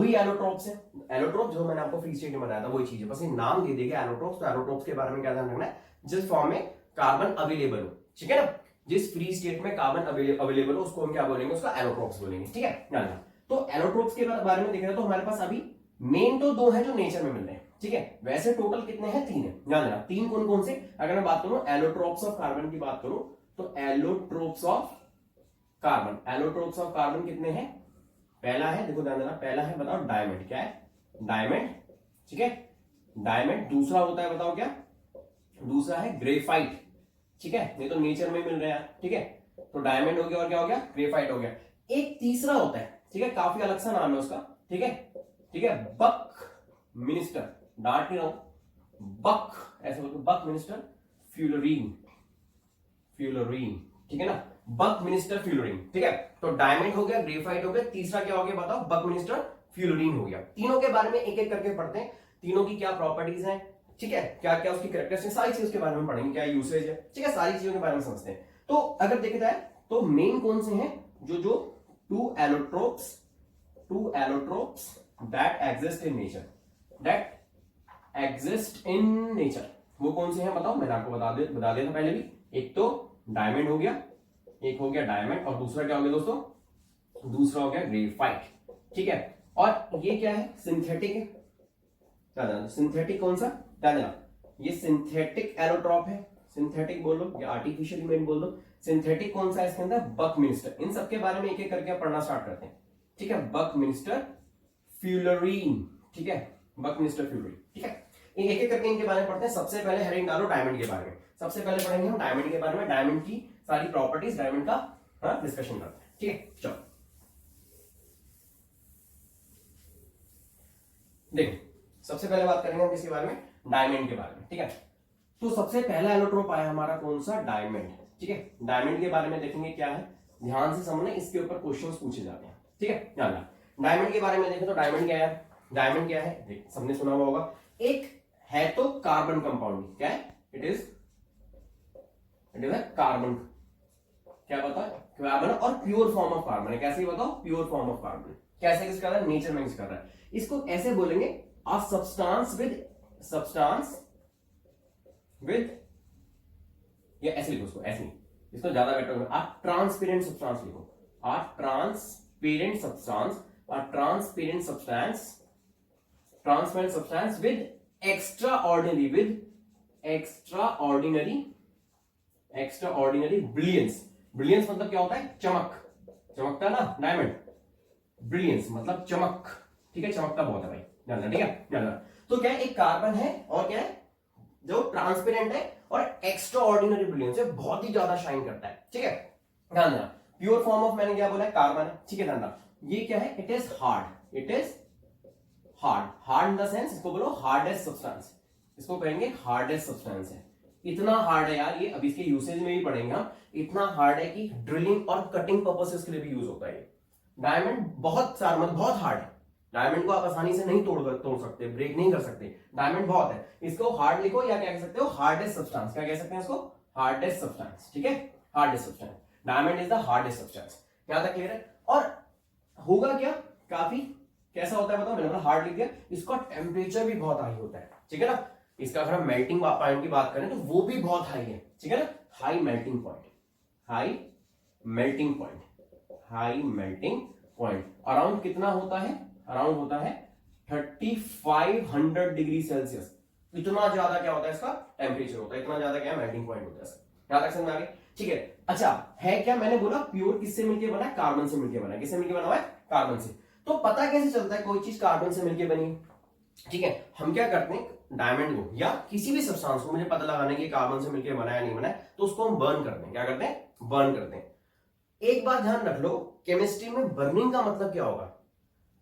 ही एलोट्रोप्स हैं। एलोट्रोप जो मैंने आपको फ्री स्टेट में बताया था वही चीज है, बस ये नाम दे देगा एलोट्रोप्स। तो एलोट्रोप्स के बारे में क्या ध्यान रखना है, जिस फॉर्म में कार्बन अवेलेबल हो, ठीक है ना, जिस फ्री स्टेट में कार्बन अवेलेबल हो उसको हम क्या बोलेंगे, उसका एलोट्रोप्स बोलेंगे, ठीक है, ध्यान देना। तो एलोट्रोप्स के बारे में देख रहे हो तो हमारे पास अभी मेन तो दो है जो नेचर में मिल रहे हैं, ठीक है। वैसे टोटल कितने हैं, 3 है, ध्यान देना। 3 कौन कौन से, अगर मैं बात करूं एलोट्रोप्स ऑफ कार्बन की बात करूं तो एलोट्रोप्स ऑफ कार्बन कितने हैं, पहला है, देखो ध्यान देना, पहला है बताओ डायमंड, क्या है? डायमंड, ठीक है, डायमंड। दूसरा होता है बताओ क्या? दूसरा है ग्रेफाइट, ठीक है, ये तो नेचर में मिल रहे हैं, ठीक है। तो डायमंड हो गया और क्या हो गया? ग्रेफाइट हो गया। एक तीसरा होता है, ठीक है, काफी अलग सा नाम है उसका, ठीक है, ठीक है, बक मिनिस्टर, डांट नहीं रहा हूं, बक ऐसे बोलते, बक मिनिस्टर फ्यूलरीन, फ्यूलरीन, ठीक है ना, बक मिनिस्टर फ्यूलरीन, ठीक है। तो डायमंड हो गया, ग्रेफाइट हो गया, तीसरा क्या हो गया बताओ? बक मिनिस्टर फ्यूलरीन हो गया। तीनों के बारे में एक एक करके पढ़ते हैं, तीनों की क्या प्रॉपर्टीज हैं, ठीक है, क्या क्या उसकी कैरेक्टरिस्टिक्स, सारी चीज के बारे में पढ़ेंगे, क्या यूसेज है, ठीक है, सारी चीजों के बारे में समझते हैं। तो अगर देखा जाए तो मेन कौन से हैं? जो two allotropes that exist in nature, that exist in nature, वो कौन से हैं बताओ? मैंने आपको बता दिया था पहले भी। एक तो डायमंड हो गया, एक हो गया डायमंड, और दूसरा क्या हो गया दोस्तों? दूसरा हो गया ग्रेफाइट, ठीक है। और ये क्या है? सिंथेटिक है, क्या देना? सिंथेटिक कौन सा? क्या देना? ये सिंथेटिक एलोट्रॉप है, सिंथेटिक बोल लो या आर्टिफिशियल इमेज बोल दो। सिंथेटिक कौन सा है इसके अंदर? बक मिनिस्टर। इन सबके बारे में एक एक करके पढ़ना स्टार्ट करते हैं, ठीक है। बक मिनिस्टर फ्यूलरीन, ठीक है, बक मिनिस्टर फ्यूलरीन, ठीक है। एक एक करके इनके बारे में पढ़ते हैं। सबसे पहले हेडिंग डालो डायमंड के बारे में। सबसे पहले पढ़ेंगे हम डायमंड के बारे में, डायमंड की सारी प्रॉपर्टीज, डायमंड का डिस्कशन करते हैं, ठीक है। चलो देखो, सबसे पहले बात करेंगे हम किसके बारे में? डायमंड के बारे में, ठीक है। तो सबसे पहला एलोट्रोप आया हमारा कौन सा? डायमंड, ठीक है। डायमंड के बारे में देखेंगे क्या है, ध्यान से समझना, इसके ऊपर क्वेश्चंस पूछे जाते हैं, ठीक है। ध्यान रखना, डायमंड के बारे में देखें तो डायमंड क्या है? डायमंड क्या है? देख, सबने सुना हुआ होगा, एक है तो कार्बन कंपाउंड, क्या है? इट इज कार्बन, क्या बताओ? कार्बन, और प्योर फॉर्म ऑफ कार्बन है। कैसे बताओ? Pure form of carbon. कैसे किस कर रहा है? नेचर में किस कर रहा है? इसको ऐसे बोलेंगे, अ सब्सटेंस विद, या ऐसे लिखो उसको, ऐसे नहीं, इसको ज्यादा बेटर होगा, आप ट्रांसपेरेंट सब्सटेंस लिखो, a transparent substance, a transparent substance with extraordinary brilliance। Brilliance मतलब क्या होता है? चमक, चमकता है ना डायमंड, ब्रिलियंस मतलब चमक, ठीक है, चमकता बहुत है भाई, ध्यान रखना, ठीक है, ध्यान रखना। तो क्या है? एक कार्बन है और क्या है? जो ट्रांसपेरेंट है और एक्स्ट्रा ऑर्डिनरी ब्रिलियंस है, बहुत ही ज्यादा शाइन करता है, ठीक है, ध्यान देना। प्योर फॉर्म ऑफ, मैंने क्या बोला है? कार्बन है, ठीक है, ध्यान देना। ये क्या है? It is hard, it is hard, hard in the sense, इसको बोलो हार्डेस्ट सब्सटेंस, इसको कहेंगे हार्डेस्ट सब्सटेंस है। इतना हार्ड है यार ये, अभी इसके यूसेज में भी पढ़ेंगे हम, इतना हार्ड है कि ड्रिलिंग और कटिंग पर्पसेस के लिए भी यूज होता है। डायमंड बहुत सारा, मतलब बहुत हार्ड है, डायमंड को आप आसानी से नहीं तोड़ सकते, ब्रेक नहीं कर सकते, डायमंड बहुत है। इसको हार्ड लिखो, या क्या कह सकते हो? Hardest substance. क्या कह सकते हैं इसको? हार्डेस्ट सब्सटेंस, ठीक है, hardest substance. Diamond is the hardest substance. क्या था? क्लियर है? और होगा क्या? काफी कैसा होता है बताओ? मैंने बोला हार्ड लिख दिया, इसका टेम्परेचर भी बहुत हाई होता है, ठीक है ना। इसका अगर हम मेल्टिंग पॉइंट की बात करें तो वो भी बहुत हाई है, ठीक है ना, high melting point, high melting point, high melting point. Around कितना होता है? अराउंड होता है 3500 डिग्री सेल्सियस। इतना ज्यादा क्या होता है इसका? टेम्परेचर होता है, इतना ज्यादा क्या मेल्टिंग पॉइंट होता है इसका। यहां तक समझ आ गई? ठीक है। अच्छा है क्या? मैंने बोला प्योर किससे मिलकर बना है? कार्बन से मिलकर बना है। किससे मिलकर बना हुआ है? कार्बन से। तो पता कैसे चलता है कोई चीज कार्बन से मिलकर बनी? ठीक है, हम क्या करते हैं, डायमंड को या किसी भी सब्सटेंस को मुझे पता लगाना है कि कार्बन से मिलकर बना है नहीं बना है, तो उसको हम बर्न करते हैं। क्या करते हैं? बर्न करते हैं। एक बात ध्यान रख लो, केमिस्ट्री में बर्निंग का मतलब क्या होगा?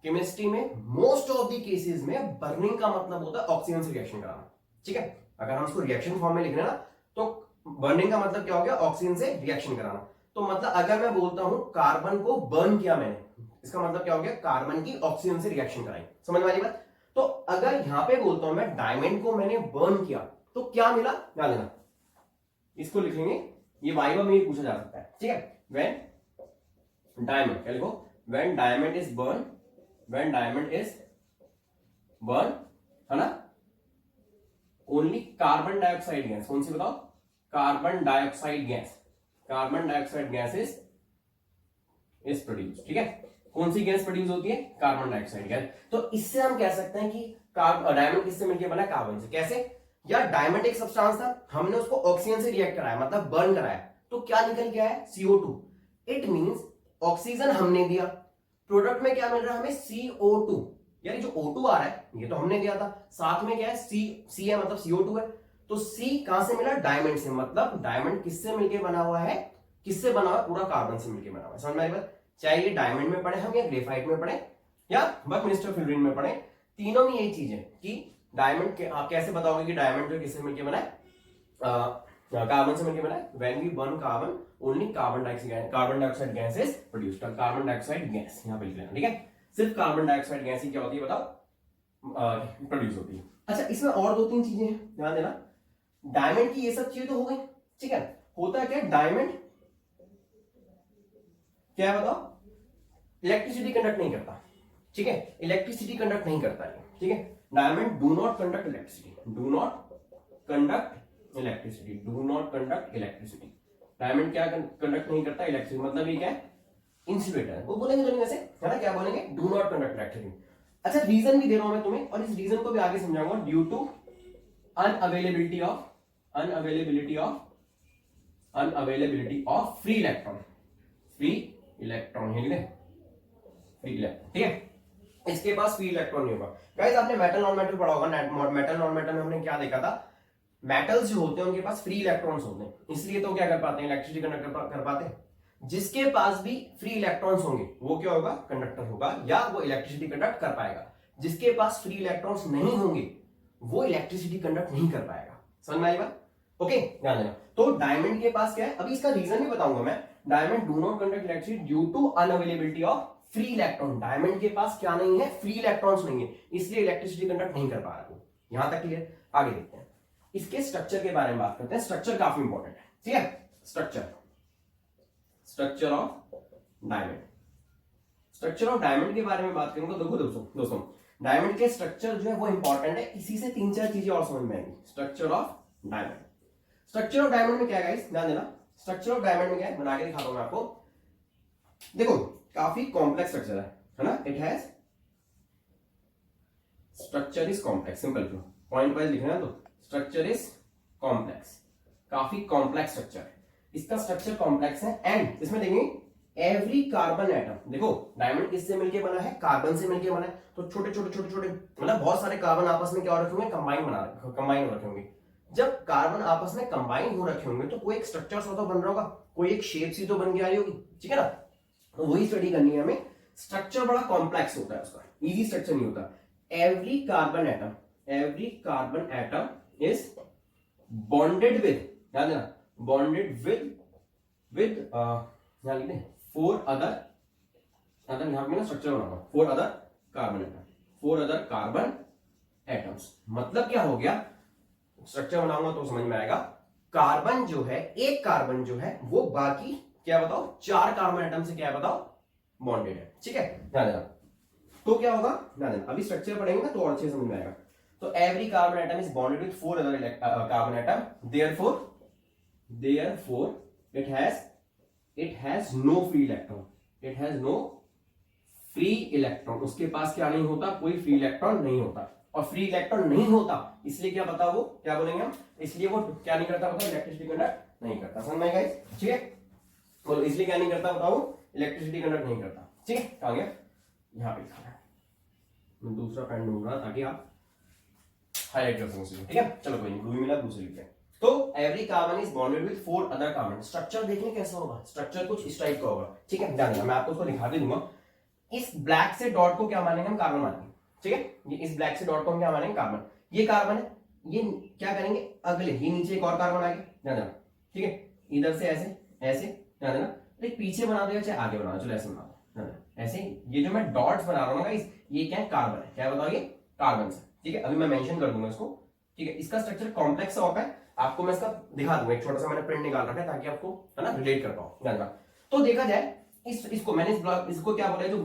केमिस्ट्री में मोस्ट ऑफ द केसेस में बर्निंग का मतलब होता है ऑक्सीजन से रिएक्शन कराना, ठीक है। अगर हम उसको रिएक्शन फॉर्म में लिख रहे हैं ना, तो बर्निंग का मतलब क्या हो गया? ऑक्सीजन से रिएक्शन कराना। तो मतलब अगर मैं बोलता हूं कार्बन को बर्न किया मैंने, इसका मतलब क्या हो गया? कार्बन की ऑक्सीजन से रिएक्शन कराई। समझ वाली बात? तो अगर यहां पे बोलता हूं मैं डायमंड को मैंने बर्न किया, तो क्या मिला? ध्यान देना, इसको लिखेंगे, ये वाइवा में पूछा जा सकता है, ठीक है। व्हेन डायमंड, क्या लिखो? When diamond is burn, when diamond is burn, है ना, ओनली कार्बन डाइऑक्साइड गैस, कौन सी बताओ? Carbon dioxide gas, carbon dioxide gas is produce, ठीक है। कौन सी गैस प्रोड्यूस होती है? Carbon dioxide gas. तो इससे हम कह सकते हैं कि डायमंड किससे मिलकर बना? कार्बन से। कैसे? यार डायमंड एक सब्सटेंस था, हमने उसको ऑक्सीजन से रिएक्ट कराया, मतलब बर्न कराया, तो क्या निकल के आया? CO2। इट मींस ऑक्सीजन हमने दिया, प्रोडक्ट में क्या मिल रहा है हमें, CO2, यानी जो O2 आ रहा है ये तो हमने दिया था, साथ में क्या है C है मतलब CO2 है, तो C कहां से मिला, डायमंड से, मतलब डायमंड किससे मिलके बना हुआ है, किससे बना हुआ है, पूरा कार्बन से मिलके बना हुआ है। समझ में आई बात, चाहे ये डायमंड में पढ़े हम या ग्रेफाइट में पढ़े या बकमिस्टर फ्लोरीन में पढ़े, तीनों में यही चीज है कि डायमंड के आप कैसे बताओगे कि डायमंड जो किससे मिलके बना है, कार्बन से मिलके बना है, when we burn carbon only carbon dioxide gas is produced, carbon dioxide gas यहां पे लिख लेना, ठीक है, सिर्फ कार्बन डाइऑक्साइड गैस ही क्या होती है बताओ, प्रोड्यूस होती है। अच्छा इसमें और दो तीन चीजें हैं, ध्यान देना, डायमंड की ये सब चीजें तो हो गई, ठीक है, होता है क्या डायमंड क्या है बताओ, इलेक्ट्रिसिटी कंडक्ट नहीं करता, ठीक है, इलेक्ट्रिसिटी कंडक्ट नहीं करता है, ठीक है, diamond do not conduct electricity, do not conduct electricity, do not conduct electricity, diamond क्या कंडक्ट नहीं करता इलेक्ट्रिसिटी, मतलब ये क्या है, इंसुलेटर, वो बोलेंगे तो नहीं वैसे, है ना, क्या बोलेंगे, डू नॉट कंडक्ट इलेक्ट्रिसिटी। अच्छा रीजन भी दे रहा हूं मैं तुम्हें, और इस रीजन को भी आगे समझाऊंगा, due to unavailability of free electron, free electron, ठीक है, इसके पास फ्री इलेक्ट्रॉन नहीं होगा। गाइस आपने मेटल नॉन मेटल पढ़ा होगा, मेटल नॉन मेटल में हमने क्या देखा था, मेटल्स जो होते हैं उनके पास फ्री इलेक्ट्रॉन्स होते हैं, इसलिए तो क्या कर पाते हैं, इलेक्ट्रिसिटी कंडक्ट कर पाते हैं। जिसके पास भी फ्री इलेक्ट्रॉन्स होंगे वो क्या होगा, कंडक्टर होगा, या वो इलेक्ट्रिसिटी कंडक्ट कर पाएगा। जिसके पास फ्री इलेक्ट्रॉन्स नहीं होंगे वो इलेक्ट्रिसिटी कंडक्ट नहीं कर पाएगा। समझ में आई बात, ओके ध्यान देना। तो डायमंड के पास क्या है, अभी इसका रीजन भी बताऊंगा मैं, diamond do not conduct electricity due to unavailability of free electron, diamond के पास क्या नहीं है, फ्री इलेक्ट्रॉन्स नहीं है, इसलिए इलेक्ट्रिसिटी कंडक्ट नहीं कर पा रहा वो। यहां तक क्लियर, आगे देखते हैं, इसके स्ट्रक्चर के बारे में बात करते हैं, स्ट्रक्चर काफी इंपॉर्टेंट है, ठीक है, structure of diamond, structure of diamond के बारे में बात करूंगा। देखो दोस्तों डायमंड के स्ट्रक्चर जो है वो इंपॉर्टेंट है, इसी से तीन चार चीजें और समझ में आएंगी। Structure of diamond, structure of diamond में क्या है गाइस, ध्यान देना, स्ट्रक्चर ऑफ डायमंड में क्या है, बना के दिखाता हूं मैं आपको। देखो काफी कॉम्प्लेक्स स्ट्रक्चर है ना, it has structure is complex, simple flow, point wise लिखना है, तो स्ट्रक्चर इज कॉम्प्लेक्स, काफी कॉम्प्लेक्स स्ट्रक्चर है, इसका स्ट्रक्चर कॉम्प्लेक्स है। एंड इसमें देखेंगे एवरी कार्बन एटम, देखो डायमंड किससे मिलके बना है, कार्बन से मिलके बना है, तो छोटे छोटे मतलब बहुत सारे कार्बन आपस में क्या हो रखे होंगे, कंबाइन हो रखे होंगे। जब कार्बन आपस में कंबाइन हो रखे होंगे तो कोई एक स्ट्रक्चर सा तो बन रहा होगा, कोई एक शेप सी तो बन के आ रही होगी, ठीक है ना, तो वही स्टडी करनी है हमें। स्ट्रक्चर बड़ा कॉम्प्लेक्स होता है उसका, इजी स्ट्रक्चर नहीं होता। Every carbon atom is bonded with, ध्यान देना, बॉन्डेड विद यहां लिखते हैं फोर अदर यहां पे ना स्ट्रक्चर बनाऊंगा, फोर अदर कार्बन एटम्स, मतलब क्या हो गया, स्ट्रक्चर बनाऊंगा तो समझ में आएगा। कार्बन जो है, एक कार्बन जो है वो बाकी क्या बताओ, चार कार्बन एटम से क्या बताओ, बॉन्डेड है, ठीक है, ध्यान देना। तो क्या होगा, ध्यान देना, अभी स्ट्रक्चर पढ़ेंगे ना तो और अच्छे समझ में आएगा। तो every carbon atom is bonded with four other carbon atom, therefore it has no free electron, उसके पास क्या नहीं होता, कोई फ्री इलेक्ट्रॉन नहीं होता, और फ्री इलेक्ट्रॉन नहीं होता इसलिए क्या बताओ, वो क्या बोलेंगे हम, इसलिए वो क्या नहीं करता बताओ, इलेक्ट्रिसिटी कंडक्ट नहीं करता। समझ में गाइस, ठीक है, बोलो इसलिए क्या नहीं करता बताओ, इलेक्ट्रिसिटी कंडक्ट नहीं करता, ठीक है, आ गया, यहां पे लिखा है, मैं दूसरा पेन ढूंढ रहा ताकि आप हाईलाइट कर सको, ठीक है, चलो कोई नहीं, ब्लू मिला, दूसरे लिखते हैं। तो every carbon is bonded with four other carbon, structure देखने कैसा होगा, स्ट्रक्चर कुछ इस टाइप का होगा, ठीक है, ध्यान देना, मैं आपको उसको दिखा भी दूंगा। इस ब्लैक से डॉट को क्या मानेंगे हम, कार्बन मानेंगे, ठीक है, ये इस ब्लैक से डॉट को हम क्या मानेंगे, कार्बन, ये कार्बन है, ये क्या करेंगे अगले, ये नीचे एक और कार्बन आ गया, ध्यान देना, ठीक है, इधर से ऐसे ध्यान देना, पीछे बना दो चाहे आगे बना दो, चलो ऐसे बना दो, ऐसे, ये जो मैं डॉट्स बना रहा हूँ ये क्या है, कार्बन है, क्या बताओ, ये कार्बन है, ठीक है, अभी मैं मेंशन कर दूंगा इसको, ठीक है, इसका स्ट्रक्चर कॉम्प्लेक्स होता है, आपको मैं इसका दिखा दूंगा, एक छोटा सा मैंने प्रिंट निकाल रखा है ताकि आपको है ना रिलेट कर पाओ, ध्यान रखना। तो देखा जाए इसको मैंने इसको क्या बोला, जो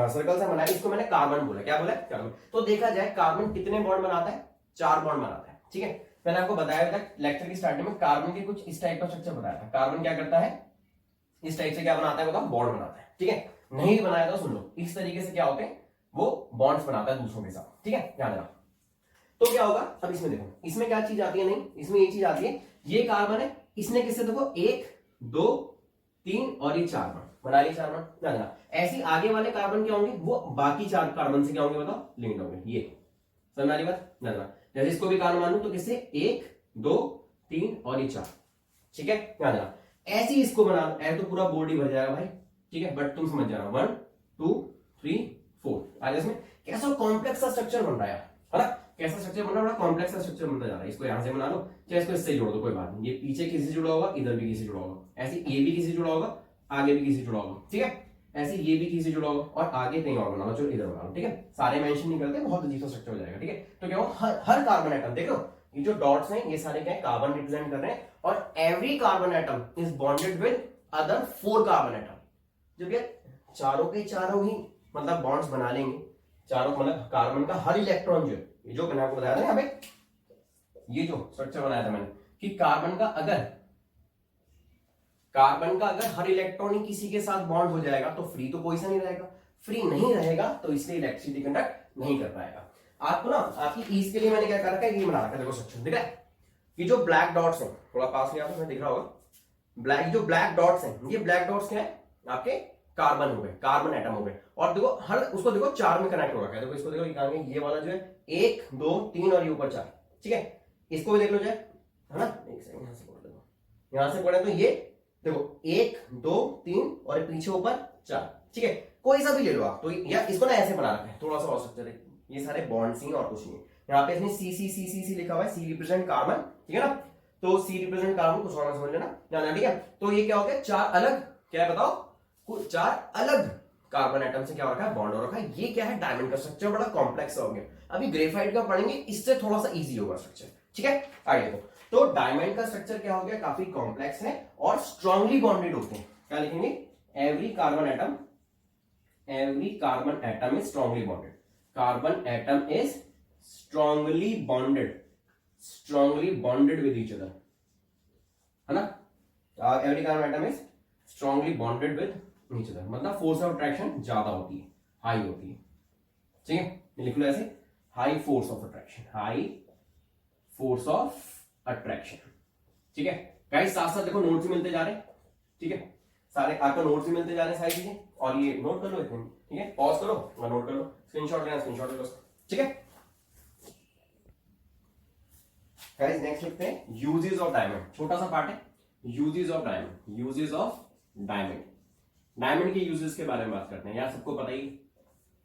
सर्कल से बनाया इसको मैंने कार्बन बोला, क्या बोला, कार्बन। तो देखा जाए कार्बन कितने बॉन्ड बनाता है, 4 बॉन्ड बनाता है, ठीक है, मैंने आपको बताया था लेक्चर की स्टार्टिंग में, कार्बन के कुछ इस टाइप का स्ट्रक्चर बताया था, कार्बन क्या करता है, इस टाइप से क्या बनाता है बताओ, बॉन्ड बनाता है, ठीक है, नहीं बनाया तो सुन लो, इस तरीके से क्या होते हैं, वो बॉन्ड्स बनाता है दूसरों के साथ, ठीक है, ध्यान रखना। तो क्या होगा, अब इसमें देखो, इसमें क्या चीज आती है, नहीं इसमें ये चीज आती है, ये कार्बन है, इसने किससे देखो 1 2 3 और ये 4 बॉन्ड, बना लिए 4 बॉन्ड ना ना। ऐसे आगे वाले कार्बन क्या होंगे, वो बाकी 4 कार्बन से क्या होंगे बताओ, लिंक्ड होंगे। ये समझ में आ रही बात ना ना। जैसे इसको भी कार्बन मानूं तो किससे, 1 2 3 और ये 4, ठीक है ध्यान देना। ऐसे ही इसको बना लो, ऐसे तो पूरा बोर्ड ही भर जाएगा भाई, ठीक है, बट तुम समझ जाना 1 2 3 4 आगे इसमें कैसा कॉम्प्लेक्स सा स्ट्रक्चर बन रहा है ना, कैसा स्ट्रक्चर बन रहा है, बड़ा कॉम्प्लेक्स सा स्ट्रक्चर बनता जा रहा है। इसको यहां से बना लो, चाहे इसको इससे जोड़ दो, कोई बात नहीं। ये पीछे किसी से जुड़ा होगा, इधर भी किसी से जुड़ा होगा, ऐसे ये भी किसी से जुड़ा होगा, आगे भी किसी से जुड़ा होगा, ठीक है, ऐसे ये भी किसी से जुड़ा होगा और आगे कहीं और बना लो, चलो इधर बना लो, ठीक है। सारे मेंशन नहीं करते, बहुत अजीब सा स्ट्रक्चर हो जाएगा, ठीक है। तो क्या हो, हर कार्बन एटम देखो, ये जो डॉट्स हैं ये सारे क्या है, कार्बन रिप्रेजेंट कर रहे हैं, और every carbon atom is bonded with other 4 carbon atom. जब ये चारों के चारों ही मतलब बॉन्ड्स बना लेंगे, चारों मतलब कार्बन का हर इलेक्ट्रॉन जो ये जो मैंने आपको बताया था यहाँ पे, ये जो स्ट्रक्चर बनाया था मैंने कि कार्बन का अगर हर इलेक्ट्रॉन ही किसी के साथ बॉन्ड हो जाएगा तो फ्री तो कोई सा नहीं रहेगा, फ्री नहीं रहेगा तो इसलिए इलेक्ट्रिसिटी कंडक्ट नहीं कर पाएगा। आपको ना आपकी ईज के लिए मैंने क्या कर रखा है, ये बना रखा है, देखो स्ट्रक्चर दिख रहा है, ये जो ब्लैक डॉट्स हैं, थोड़ा पास में आपको दिख रहा होगा, जो ब्लैक डॉट्स हैं, ये ब्लैक डॉट्स क्या है, आपके कार्बन हो गए, कार्बन एटम हो गए। और देखो हर उसको देखो 4 में कनेक्ट हो रखा है, देखो इसको देखो, ये वाला जो है 1 2 3 और ये ऊपर 4, ठीक है। इसको भी देख लो जाए, है ना, एक सेकंड यहां से पढ़ लो, यहां से पढ़े तो ये देखो 1 2 3 और पीछे ऊपर 4, ठीक है, कोई सा भी ले लो आप। तो या इसको ना ऐसे बना रखा है, थोड़ा सा और स्ट्रक्चर है, ये सारे बॉन्ड्स ही और कुछ नहीं। यहाँ पे इसमें सी सी सी सी सी लिखा हुआ है, सी रिप्रेजेंट कार्बन, ठीक है ना, तो सी रिप्रेजेंट कार्बन, कुछ और समझ लेना, ठीक है। तो ये क्या हो गया, 4 अलग, क्या है बताओ, कुछ 4 अलग कार्बन एटम से क्या हो रखा है, बॉन्ड हो रखा है। ये क्या है, डायमंड का स्ट्रक्चर, बड़ा कॉम्प्लेक्स हो गया। अभी ग्रेफाइट का पढ़ेंगे, इससे थोड़ा सा इजी होगा स्ट्रक्चर, ठीक है। आगे देखो, तो डायमंड का स्ट्रक्चर क्या हो गया, काफी कॉम्प्लेक्स है और स्ट्रांगली बॉन्डेड होते हैं। क्या लिखेंगे, every carbon atom is strongly bonded, carbon atom is strongly bonded with each other, है ना। Every carbon atom is strongly bonded with each other, मतलब फोर्स ऑफ अट्रैक्शन ज्यादा होती है, हाई होती है, ठीक है। लिख लो ऐसे, हाई फोर्स ऑफ अट्रैक्शन, ठीक है। गाइस साथ साथ देखो नोट्स मिलते जा रहे हैं, ठीक है, सारे आपको नोट्स भी मिलते जा रहे हैं सारी चीजें, और ये नोट कर लो, ठीक है, पॉज करो और नोट कर लो, स्क्रीनशॉट लेना, स्क्रीनशॉट ले लो, ठीक है। गाइस नेक्स्ट लिखते हैं यूजेस ऑफ डायमंड, छोटा सा पार्ट है, यूजेस ऑफ डायमंड, डायमंड के यूजेस के बारे में बात करते हैं यार, सबको पता ही,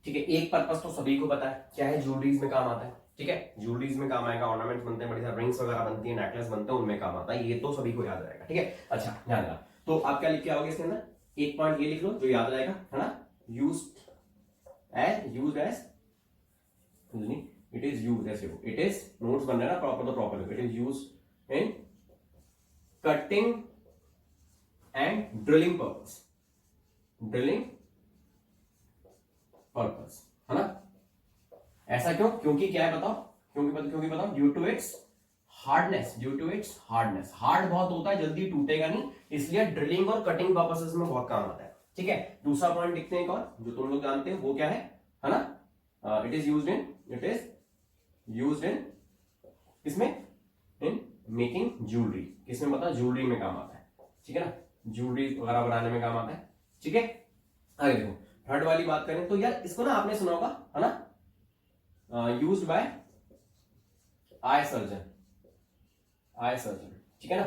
ठीक है। एक पर्पस तो सभी को पता है, क्या है, ज्वेलरीज में काम आता है, ठीक है, ज्वेलरीज में काम आएगा, ऑर्नामेंट्स बनते हैं, बड़ी सारी रिंग्स वगैरह बनती है, नेकलेस बनते हैं, उनमें काम आता है, ये तो सभी को याद रहेगा, ठीक है। अच्छा ध्यान देना, तो आप क्या लिख के आओगे इसके अंदर, एक पॉइंट ये लिख लो जो याद रहेगा, है ना, used as it is notes बन रहे हैं ना प्रॉपर, तो proper it is used in cutting and drilling purpose, है ना। ऐसा क्यों, क्योंकि क्या है बताओ, क्योंकि बताओ, due to its hardness, hard बहुत होता है, जल्दी टूटेगा नहीं, इसलिए ड्रिलिंग और कटिंग पर्पसेस में बहुत काम आता है, ठीक है। दूसरा पॉइंट लिखते हैं एक और, जो तुम लोग जानते हैं, वो क्या है ना, इट इज यूज्ड इन किसमें, इन मेकिंग ज्वेलरी, किसमें पता, ज्वेलरी में काम आता है, ठीक है ना, ज्वेलरी वगैरह बनाने में काम आता है, ठीक है। आगे देखो थर्ड वाली बात करें तो यार इसको ना आपने सुना होगा, है ना, यूज्ड बाय आई सर्जन, ठीक है ना,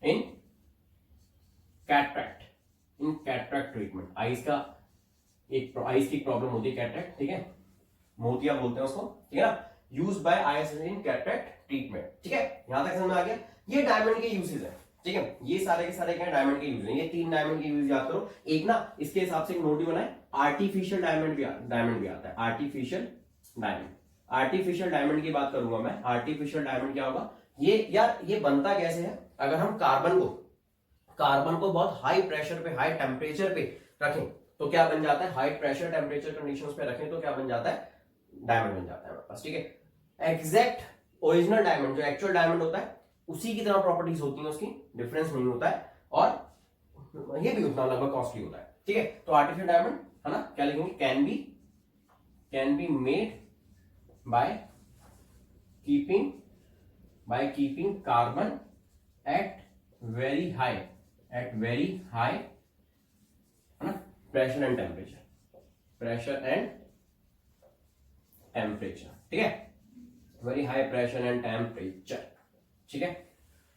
इन कैटरैक्ट ट्रीटमेंट, आईज की प्रॉब्लम होती है कैटरैक्ट, ठीक है, मोतिया बोलते हैं उसको, ठीक है ना, used by eye surgeon in cataract treatment, ठीक है। यहां तक समझ में आ गया, ये डायमंड के यूजेस है, ठीक है, ये सारे के सारे क्या डायमंड के यूज है, ये 3 डायमंड के यूज याद करो। एक ना इसके हिसाब से एक नोट भी बनाए, आर्टिफिशियल डायमंड भी आता है, आर्टिफिशियल डायमंड की बात करूंगा मैं। आर्टिफिशियल डायमंड क्या होगा, ये यार ये बनता कैसे है, अगर हम कार्बन को बहुत हाई प्रेशर पे, हाई टेम्परेचर पे रखें तो क्या बन जाता है, हाई प्रेशर टेम्परेचर कंडीशंस पे रखें तो क्या बन जाता है, डायमंड बन जाता है हमारे पास, ठीक है। एग्जैक्ट ओरिजिनल डायमंड, जो एक्चुअल डायमंड होता है उसी की तरह प्रॉपर्टीज होती हैं, उसकी डिफरेंस नहीं होता है, और ये भी उतना लगभग कॉस्टली होता है, ठीक है। तो आर्टिफिशियल डायमंड, है ना, क्या लिखेंगे, can be made by keeping carbon at very high pressure and temperature, pressure and temperature, ठीक है, very high pressure and temperature, ठीक है।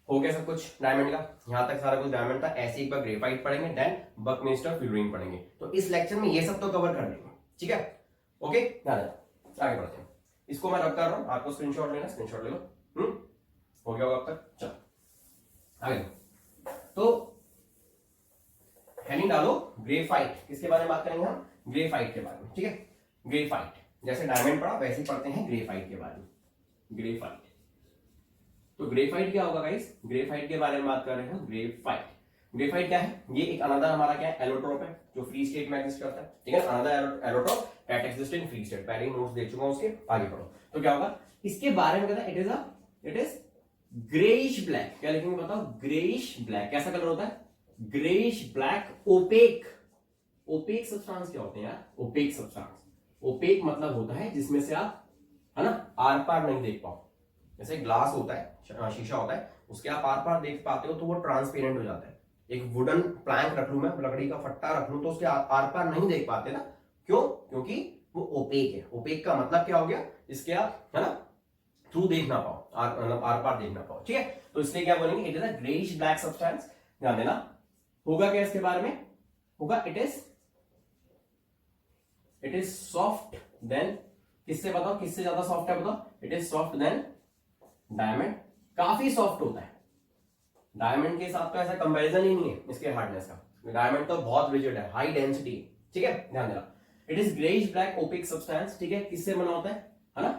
हो गया सब कुछ डायमंड का, यहां तक सारा कुछ डायमंड था। ऐसे एक बार ग्रेफाइट पढ़ेंगे, देन बकमिस्टर फ्लूरीन पढ़ेंगे। तो इस लेक्चर में ये सब तो कवर कर लेंगे, ठीक है, ओके। आगे बढ़ते हैं, इसको मैं रब कर रहा हूं, आपको स्क्रीनशॉट लेना, स्क्रीनशॉट ले लो। हो गया होगा अब तक, चलो आगे। तो हेडिंग डालो ग्रेफाइट, किसके बारे में बात करेंगे हम, ग्रेफाइट के बारे में, ठीक है। ग्रेफाइट, जैसे डायमंड पढ़ा वैसे ही पढ़ते हैं ग्रेफाइट के बारे में। ग्रेफाइट, तो ग्रेफाइट क्या होगा गाइस, ग्रेफाइट के बारे में बात कर रहे हैं। ग्रेफाइट, ग्रेफाइट क्या है, ये एक अनदर हमारा क्या है, एलोट्रोप है जो फ्री स्टेट में एग्जिस्ट करता है, ठीक है। Another allotrope that exist in free state, पहले ही नोट्स दे चुका हूं उसके, आगे पढ़ो। तो क्या होगा इसके बारे में, कहता है इट इज ग्रेइश ब्लैक, क्या लिखेंगे बताओ, ग्रेइश ब्लैक, कैसा कलर होता है, greyish black, opaque. Opaque substance क्या होते हैं यार, ओपेक सब्सटेंस, ओपेक मतलब होता है जिसमें से आप, है ना, आर पार नहीं देख पाओ। जैसे ग्लास होता है, शीशा होता है, उसके आप आर पार देख पाते हो तो वो ट्रांसपेरेंट हो जाता है। एक वुडन प्लैंक रख लूं मैं, लकड़ी का फट्टा रख लूं, तो उसके आर पार नहीं देख पाते ना, क्यों, क्योंकि वो ओपेक है। ओपेक का मतलब क्या हो गया, इसके आप, है ना, थ्रू देख ना पाओ, मतलब आर पार देख ना पाओ, ठीक है। तो इसलिए क्या बोलेंगे, it is a greyish black substance, ध्यान देना। होगा क्या इसके बारे में, होगा इट इज सॉफ्ट देन, किससे बताओ, किससे ज्यादा सॉफ्ट है बताओ, it is soft then diamond, काफी सॉफ्ट होता है। डायमंड के साथ तो ऐसा कंपैरिजन ही नहीं है इसके हार्डनेस का, डायमंड तो बहुत रिजिड है, हाई डेंसिटी, ठीक है, ध्यान देना। It is greyish black opaque substance, ठीक है, किससे बना होता है ना,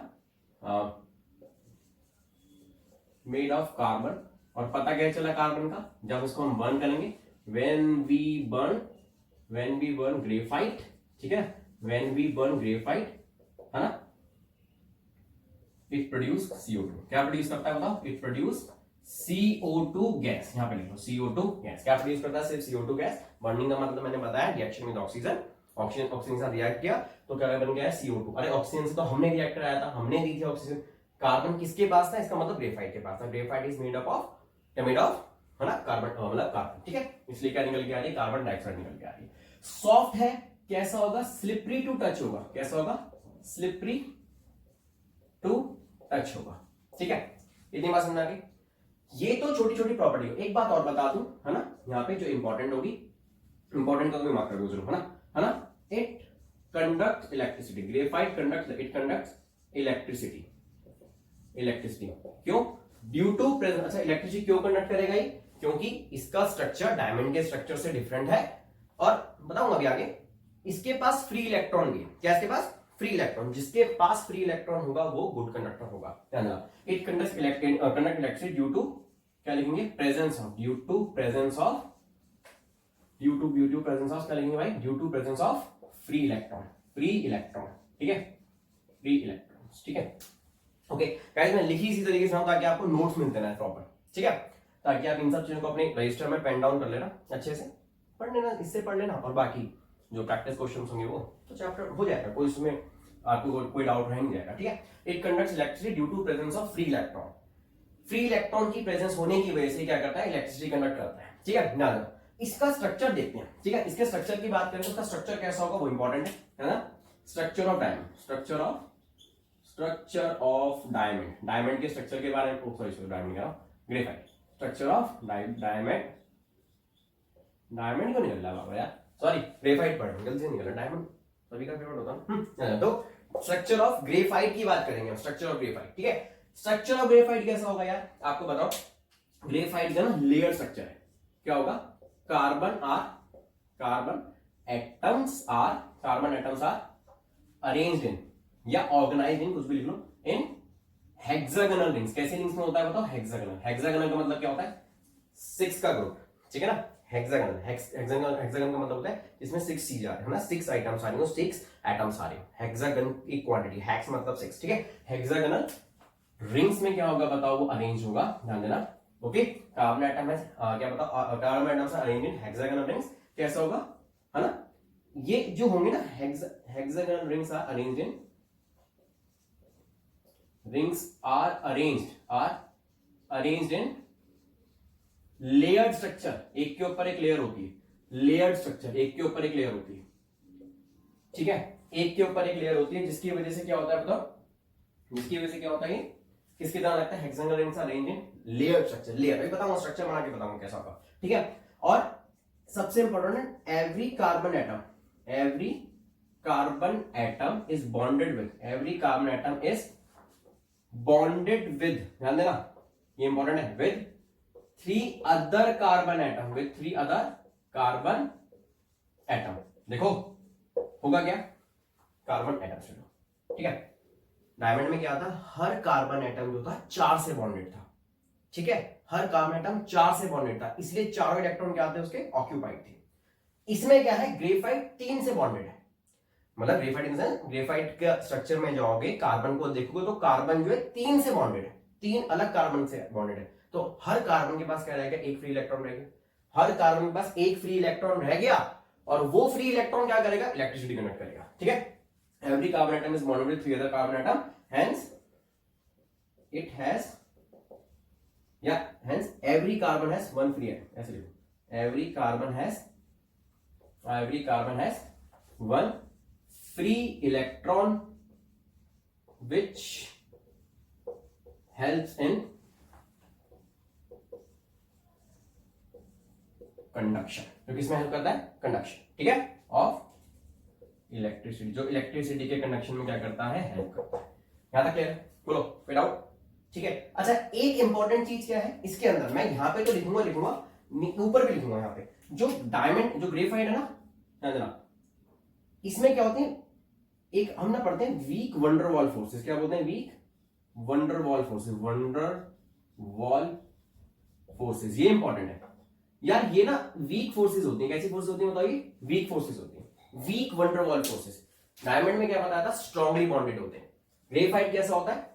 मेड ऑफ कार्बन। और पता क्या चला कार्बन का, जब इसको हम बर्न करेंगे, व्हेन वी बर्न ग्रेफाइट, ठीक है, व्हेन वी बर्न ग्रेफाइट, है ना, इट प्रोड्यूस CO2, क्या प्रोड्यूस करता है बताओ, इट प्रोड्यूस CO2 गैस, यहां पे लिखो CO2 गैस, क्या प्रोड्यूस करता है, सिर्फ CO2 गैस। बर्निंग का मतलब मैंने बताया, रिएक्शन विद ऑक्सीजन, ऑक्सीजन के साथ रिएक्ट किया तो क्या बन गया है, CO2। अरे ऑक्सीजन से तो हमने रिएक्ट कराया था, हमने दी थी ऑक्सीजन, कार्बन किसके पास था, इसका मतलब ग्रेफाइट के पास था। ग्रेफाइट इज मेड ऑफ, है ना, कार्बन, मतलब कार्बन, ठीक है, इसलिए क्या निकल के आ रही है, कार्बन डाइऑक्साइड निकल के आ रही है। सॉफ्ट है, कैसा होगा, स्लिपरी टू टच होगा, कैसा होगा, स्लिपरी टू टच होगा, ठीक है। इतनी बात समझ आ गई। ये तो छोटी छोटी प्रॉपर्टी हो। एक बात और बता दूं, है ना, यहाँ पे जो इंपॉर्टेंट होगी, इंपॉर्टेंट का कोई मार्क कर जरूर, है ना, it conduct electricity, graphite conduct, it conduct electricity, क्यों, ड्यू टू प्रेजेंस, अच्छा इलेक्ट्रिसिटी क्यों कंडक्ट करेगा ये, क्योंकि इसका स्ट्रक्चर डायमंड के स्ट्रक्चर से डिफरेंट है। और बताऊंगा अभी आगे, इसके पास फ्री इलेक्ट्रॉन भी है, क्या इसके पास, फ्री इलेक्ट्रॉन, जिसके पास फ्री इलेक्ट्रॉन होगा वो गुड कंडक्टर होगा, ध्यान देना। It conduct electricity due to, क्या लिखेंगे, presence of, due to presence of, क्या लिखेंगे भाई, due to presence of free electron, ठीक है, फ्री इलेक्ट्रॉन, ठीक है, ओके गाइस। मैं लिखी इसी तरीके से हूं ताकि आपको नोट्स मिलते रहे प्रॉपर, ठीक है, ताकि आप इन सब चीजों को अपने रजिस्टर में पेन डाउन कर लेना, अच्छे से पढ़ लेना, इससे पढ़ लेना, और बाकी जो प्रैक्टिस क्वेश्चंस होंगे वो तो चैप्टर हो जाएगा, कोई इसमें आपको कोई डाउट रह नहीं जाएगा, ठीक है। It conducts electricity due to presence of free electron, free electron की प्रेजेंस होने की वजह से क्या करता है, इलेक्ट्रिसिटी कंडक्ट करता है, ठीक है ना। इसका स्ट्रक्चर देखते हैं, ठीक है, इसके स्ट्रक्चर की बात करें तो इसका स्ट्रक्चर कैसा होगा वो इंपॉर्टेंट है ना। स्ट्रक्चर ऑफ डायमंड, डायमंड के स्ट्रक्चर के बारे में, सॉरी डायमंड का ग्रेफाइट, स्ट्रक्चर ऑफ डायमंड क्यों निकल रहा बाबा यार, सॉरी ग्रेफाइट पढ़ गलती से निकला, डायमंड सभी का फेवरेट होता है। तो स्ट्रक्चर ऑफ ग्रेफाइट की बात करेंगे, स्ट्रक्चर ऑफ ग्रेफाइट, ठीक है। स्ट्रक्चर ऑफ ग्रेफाइट कैसा होगा यार, आपको बताओ, ग्रेफाइट का ना लेयर स्ट्रक्चर है, क्या होगा, carbon atoms are arranged in या ऑर्गेनाइज्ड इन, कुछ भी लिख लो, इन हेक्सागोनल रिंग्स। कैसे रिंग्स में होता है बताओ, हेक्सागोनल का मतलब क्या होता है, 6 का ग्रुप, ठीक है ना। हेक्सागन का मतलब होता है जिसमें 6 चीज आ रही है ना, 6 आइटम्स आ रही है, 6 एटम्स आ रही है, हेक्सागन की क्वांटिटी, हेक्स मतलब 6, ठीक है। हेक्सागोनल रिंग्स में क्या होगा बताओ, वो अरेंज होगा, ध्यान देना, ओके। कार्बन एटम है, क्या बताओ, carbon atoms are arranged in hexagonal rings, कैसा होगा, है ना, ये जो होंगे ना hexagonal rings are arranged in, rings are arranged in layered structure, एक के ऊपर एक लेयर होती है, लेयर्ड स्ट्रक्चर, एक के ऊपर एक लेयर होती है, ठीक है, एक के ऊपर एक लेयर होती है, जिसकी वजह से क्या होता है बताओ, जिसकी वजह से क्या होता है, ये किसकी तरह लगता है, hexagonal rings are arranged in layer structure. Layer अभी बताऊंगा, स्ट्रक्चर बना के बताऊंगा कैसा होगा, ठीक है। और सबसे इंपॉर्टेंट है, every carbon atom is bonded with, every carbon atom is bonded with, ध्यान देना ये इंपॉर्टेंट है, with 3 other carbon atom, with 3 other carbon atom. देखो होगा क्या, कार्बन एटम से, ठीक है। डायमंड में क्या था, हर कार्बन एटम जो था 4 से बॉन्डेड था, ठीक है, हर कार्बन एटम 4 से बॉन्डेड था, इसलिए चारों इलेक्ट्रॉन क्या थे उसके, ऑक्यूपाइड थे। इसमें क्या है, ग्रेफाइट 3 से बॉन्डेड है, मतलब ग्रेफाइट के स्ट्रक्चर में जाओगे, कार्बन को देखोगे तो कार्बन जो है 3 से बॉन्डेड है, 3 अलग कार्बन से बॉन्डेड है। तो हर कार्बन के पास क्या रहेगा, एक फ्री इलेक्ट्रॉन रहेगा, हर कार्बन के पास एक फ्री इलेक्ट्रॉन रह गया, और वो फ्री इलेक्ट्रॉन क्या करेगा, इलेक्ट्रिसिटी कंडक्ट करेगा, ठीक है। Every carbon atom is bonded with 3 other carbon atom, hence every carbon has one free atom, ऐसे लिखो, every carbon has one free electron which helps in conduction, जो किसमें हेल्प करता है, कंडक्शन, ठीक है, ऑफ इलेक्ट्रिसिटी, जो इलेक्ट्रिसिटी के कंडक्शन में क्या करता है, हेल्प करता है। यहां तक क्लियर, बोलो कोई डाउट, ठीक है। अच्छा, एक इंपॉर्टेंट चीज क्या है इसके अंदर, मैं यहां पे तो लिखूंगा ऊपर भी लिखूंगा, यहां पे जो डायमंड, जो ग्रेफाइट है ना, ध्यान देना, इसमें क्या होते हैं, एक हम ना पढ़ते हैं वीक वंडरवॉल फोर्सेस, क्या बोलते हैं, वीक वंडरवॉल फोर्सेस, ये इंपॉर्टेंट है यार, ये ना वीक फोर्सेस होती है, कैसी फोर्सेस होती है बताइए, वीक फोर्सेस होती है, वीक वंडरवॉल फोर्सेस। डायमंड में क्या बताया था, स्ट्रांगली बॉन्डेड होते हैं, ग्रेफाइट कैसा होता है,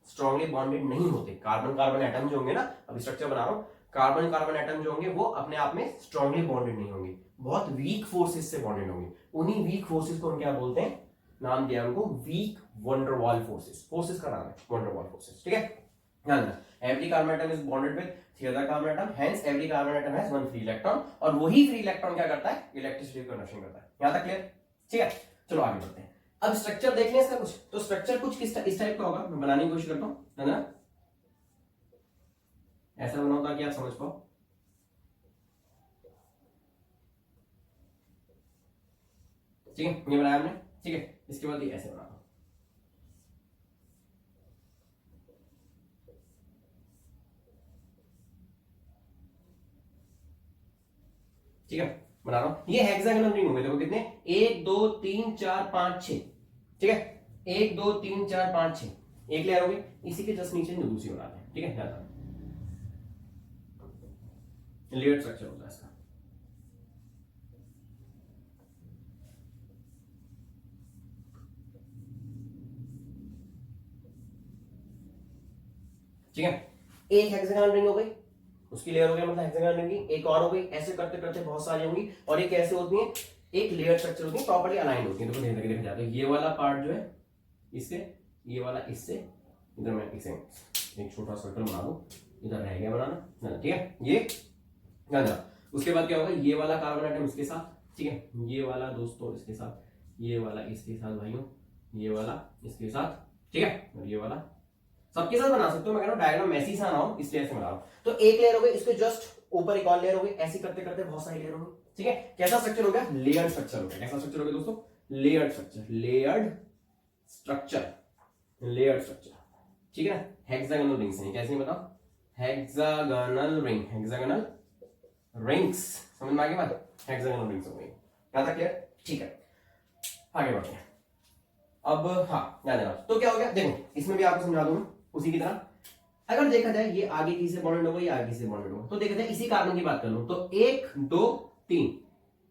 स्ट्रांगली बॉन्डेड नहीं होते। कार्बन एटम जो होंगे ना, अभी स्ट्रक्चर बना रहा हूं, कार्बन एटम जो होंगे वो अपने आप में स्ट्रांगली बॉन्डेड नहीं होंगे, बहुत वीक फोर्सेस से बॉन्डेड होंगे। उन्हीं वीक फोर्सेस को हम क्या बोलते हैं, नाम दिया उनको वीक वंडरवॉल फोर्सेस, फोर्सेस का नाम है वंडरवॉल फोर्सेस, ठीक है। ध्यान रखना, every carbon atom is bonded with 3 other carbon atom, hence every carbon atom has one free electron, और वही फ्री इलेक्ट्रॉन क्या करता है, इलेक्ट्रिसिटी कंडक्शन करता है। यहां तक क्लियर, ठीक है। चलो आगे बढ़ते हैं, अब स्ट्रक्चर देख लें इसका कुछ, तो स्ट्रक्चर कुछ इस टाइप का होगा, मैं बनाने की कोशिश करता हूं, है ना, ऐसा बनाओ ताकि आप समझ पाओ, ठीक है, ये बनाया हमने, ठीक है। इसके बाद ये ऐसे बनाता हूं, ठीक है, बना रहा हूं, ये हेक्सागोनल रिंग होंगे, देखो कितने, 1 2 3 4 5 6, ठीक है, 1 2 3 4 5 6, एक लेयर होगी, इसी के जस्ट नीचे दूसरी बनाते हैं, ठीक है, ध्यान, लेयर स्ट्रक्चर होता है इसका, ठीक है। एक हेक्सागोनल रिंग हो गई, उसकी लेयर हो गई, मतलब हेक्सागोनल रिंग की एक और हो गई, ऐसे करते करते बहुत सारी होंगी, और ये कैसे होती है, एक लेयर स्ट्रक्चर होती है, प्रॉपर्ली अलाइन होती है। देखो धीरे धीरे देखा जाता है, ये वाला पार्ट जो है इससे, ये वाला इससे, इधर मैं इसे एक छोटा सर्कल बना दूं, इधर रह गया बनाना, ठीक है, ये ना। उसके बाद क्या होगा, ये वाला कार्बन एटम इसके साथ, ठीक है, ये वाला दोस्तों इसके साथ, ये वाला इसके साथ भाइयों, ये वाला इसके साथ, ठीक है, और ये वाला सबके साथ बना सकते हो, मैं कह रहा हूं डायग्राम मैसी सा ना हो, इसलिए ऐसे बना रहा हूं। तो एक लेयर हो गई, इसके जस्ट ऊपर एक और लेयर हो गई, ऐसे करते करते बहुत सारी लेयर होंगी, ठीक है। कैसा स्ट्रक्चर हो गया, लेयर्ड स्ट्रक्चर हो गया, कैसा स्ट्रक्चर हो गया दोस्तों, लेयर्ड स्ट्रक्चर, ठीक है। हेक्सागोनल रिंग्स हैं, कैसे बताओ, हेक्सागोनल रिंग्स, समझ में आ गई बात, हेक्सागोनल रिंग्स हो गई, क्या था क्लियर, ठीक है। आगे बढ़ते हैं, अब हाँ ध्यान देना, तो क्या हो गया, देखो इसमें भी आपको समझा दूं उसी की तरह, अगर देखा जाए ये आगे किसी से बॉन्डेड होगा, ये आगे किसी से बॉन्डेड होगा, तो देखा जाए इसी कार्बन की बात कर लूं तो 1 2 3,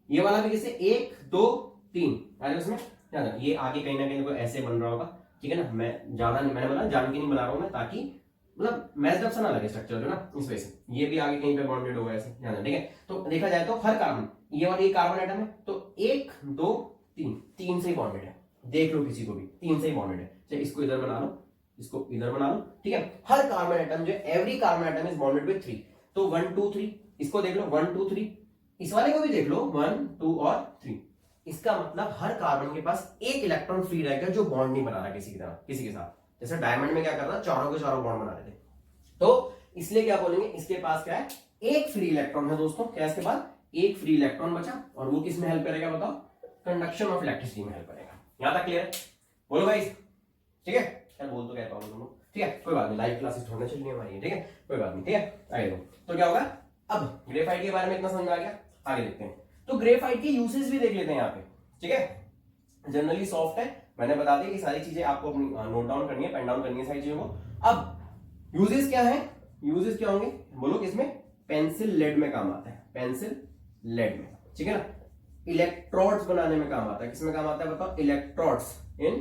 ये वाला भी किससे 1 2 3, अरे उसमें ध्यान रखना, ये आगे कहीं ना कहीं देखो ऐसे बन रहा होगा, ठीक है ना, मैं ज्यादा नहीं, मैंने बोला जान के नहीं बना रहा हूं मैं, ताकि मतलब मैच सा ना लगे स्ट्रक्चर जो ना, इस वजह से ये भी आगे कहीं पे बॉन्डेड होगा ऐसे, ध्यान रखना, ठीक है। तो देखा जाए तो हर कार्बन, ये वाला ये कार्बन एटम है, तो 1 2 3, 3 से ही बॉन्डेड है, देख लो किसी को भी 3 से ही बॉन्डेड है, चाहे इसको इधर बना लो, इसको इधर बना लो, ठीक है। हर कार्बन एटम जो every carbon atom is bonded with 3, तो 1 2 3, इसको देख लो 1 2 3, इस वाले को भी देख लो 1 2 और 3, इसका मतलब हर कार्बन के पास एक इलेक्ट्रॉन फ्री रहेगा जो बॉन्ड नहीं बना रहा किसी की तरह किसी के साथ। जैसे डायमंड में क्या कर रहा है, चारों के चारों बॉन्ड बना रहे थे, तो इसलिए क्या बोलेंगे, इसके पास क्या है, एक फ्री इलेक्ट्रॉन है दोस्तों। क्या इसके पास एक फ्री इलेक्ट्रॉन बचा, और वो किस में हेल्प करेगा बताओ, कंडक्शन ऑफ इलेक्ट्रिसिटी में हेल्प करेगा। यहां तक क्लियर है, बोलो भाई, ठीक है, क्या बोल तो कहता हूं तुम लोग, ठीक है, कोई बात नहीं, लाइव क्लासेस छोड़ना चलनी हमारी, ठीक है, कोई बात नहीं, ठीक है, आगे तो क्या होगा, अब ग्रेफाइट के बारे में इतना समझ में आ गया, आगे देखते हैं। तो ग्रेफाइट के यूसेज भी देख लेते हैं यहाँ पे, ठीक है। जनरली सॉफ्ट है, मैंने बता दिया कि सारी चीजें आपको अपनी नोट डाउन करनी है, पेन डाउन करनी है सारी चीजों को। अब यूजेस क्या है, यूजेस क्या होंगे बोलो, किसमें, पेंसिल लेड में काम आता है, पेंसिल लेड में, ठीक है ना। इलेक्ट्रोड्स बनाने में काम आता है, किसमें काम आता है बताओ, इलेक्ट्रोड्स इन,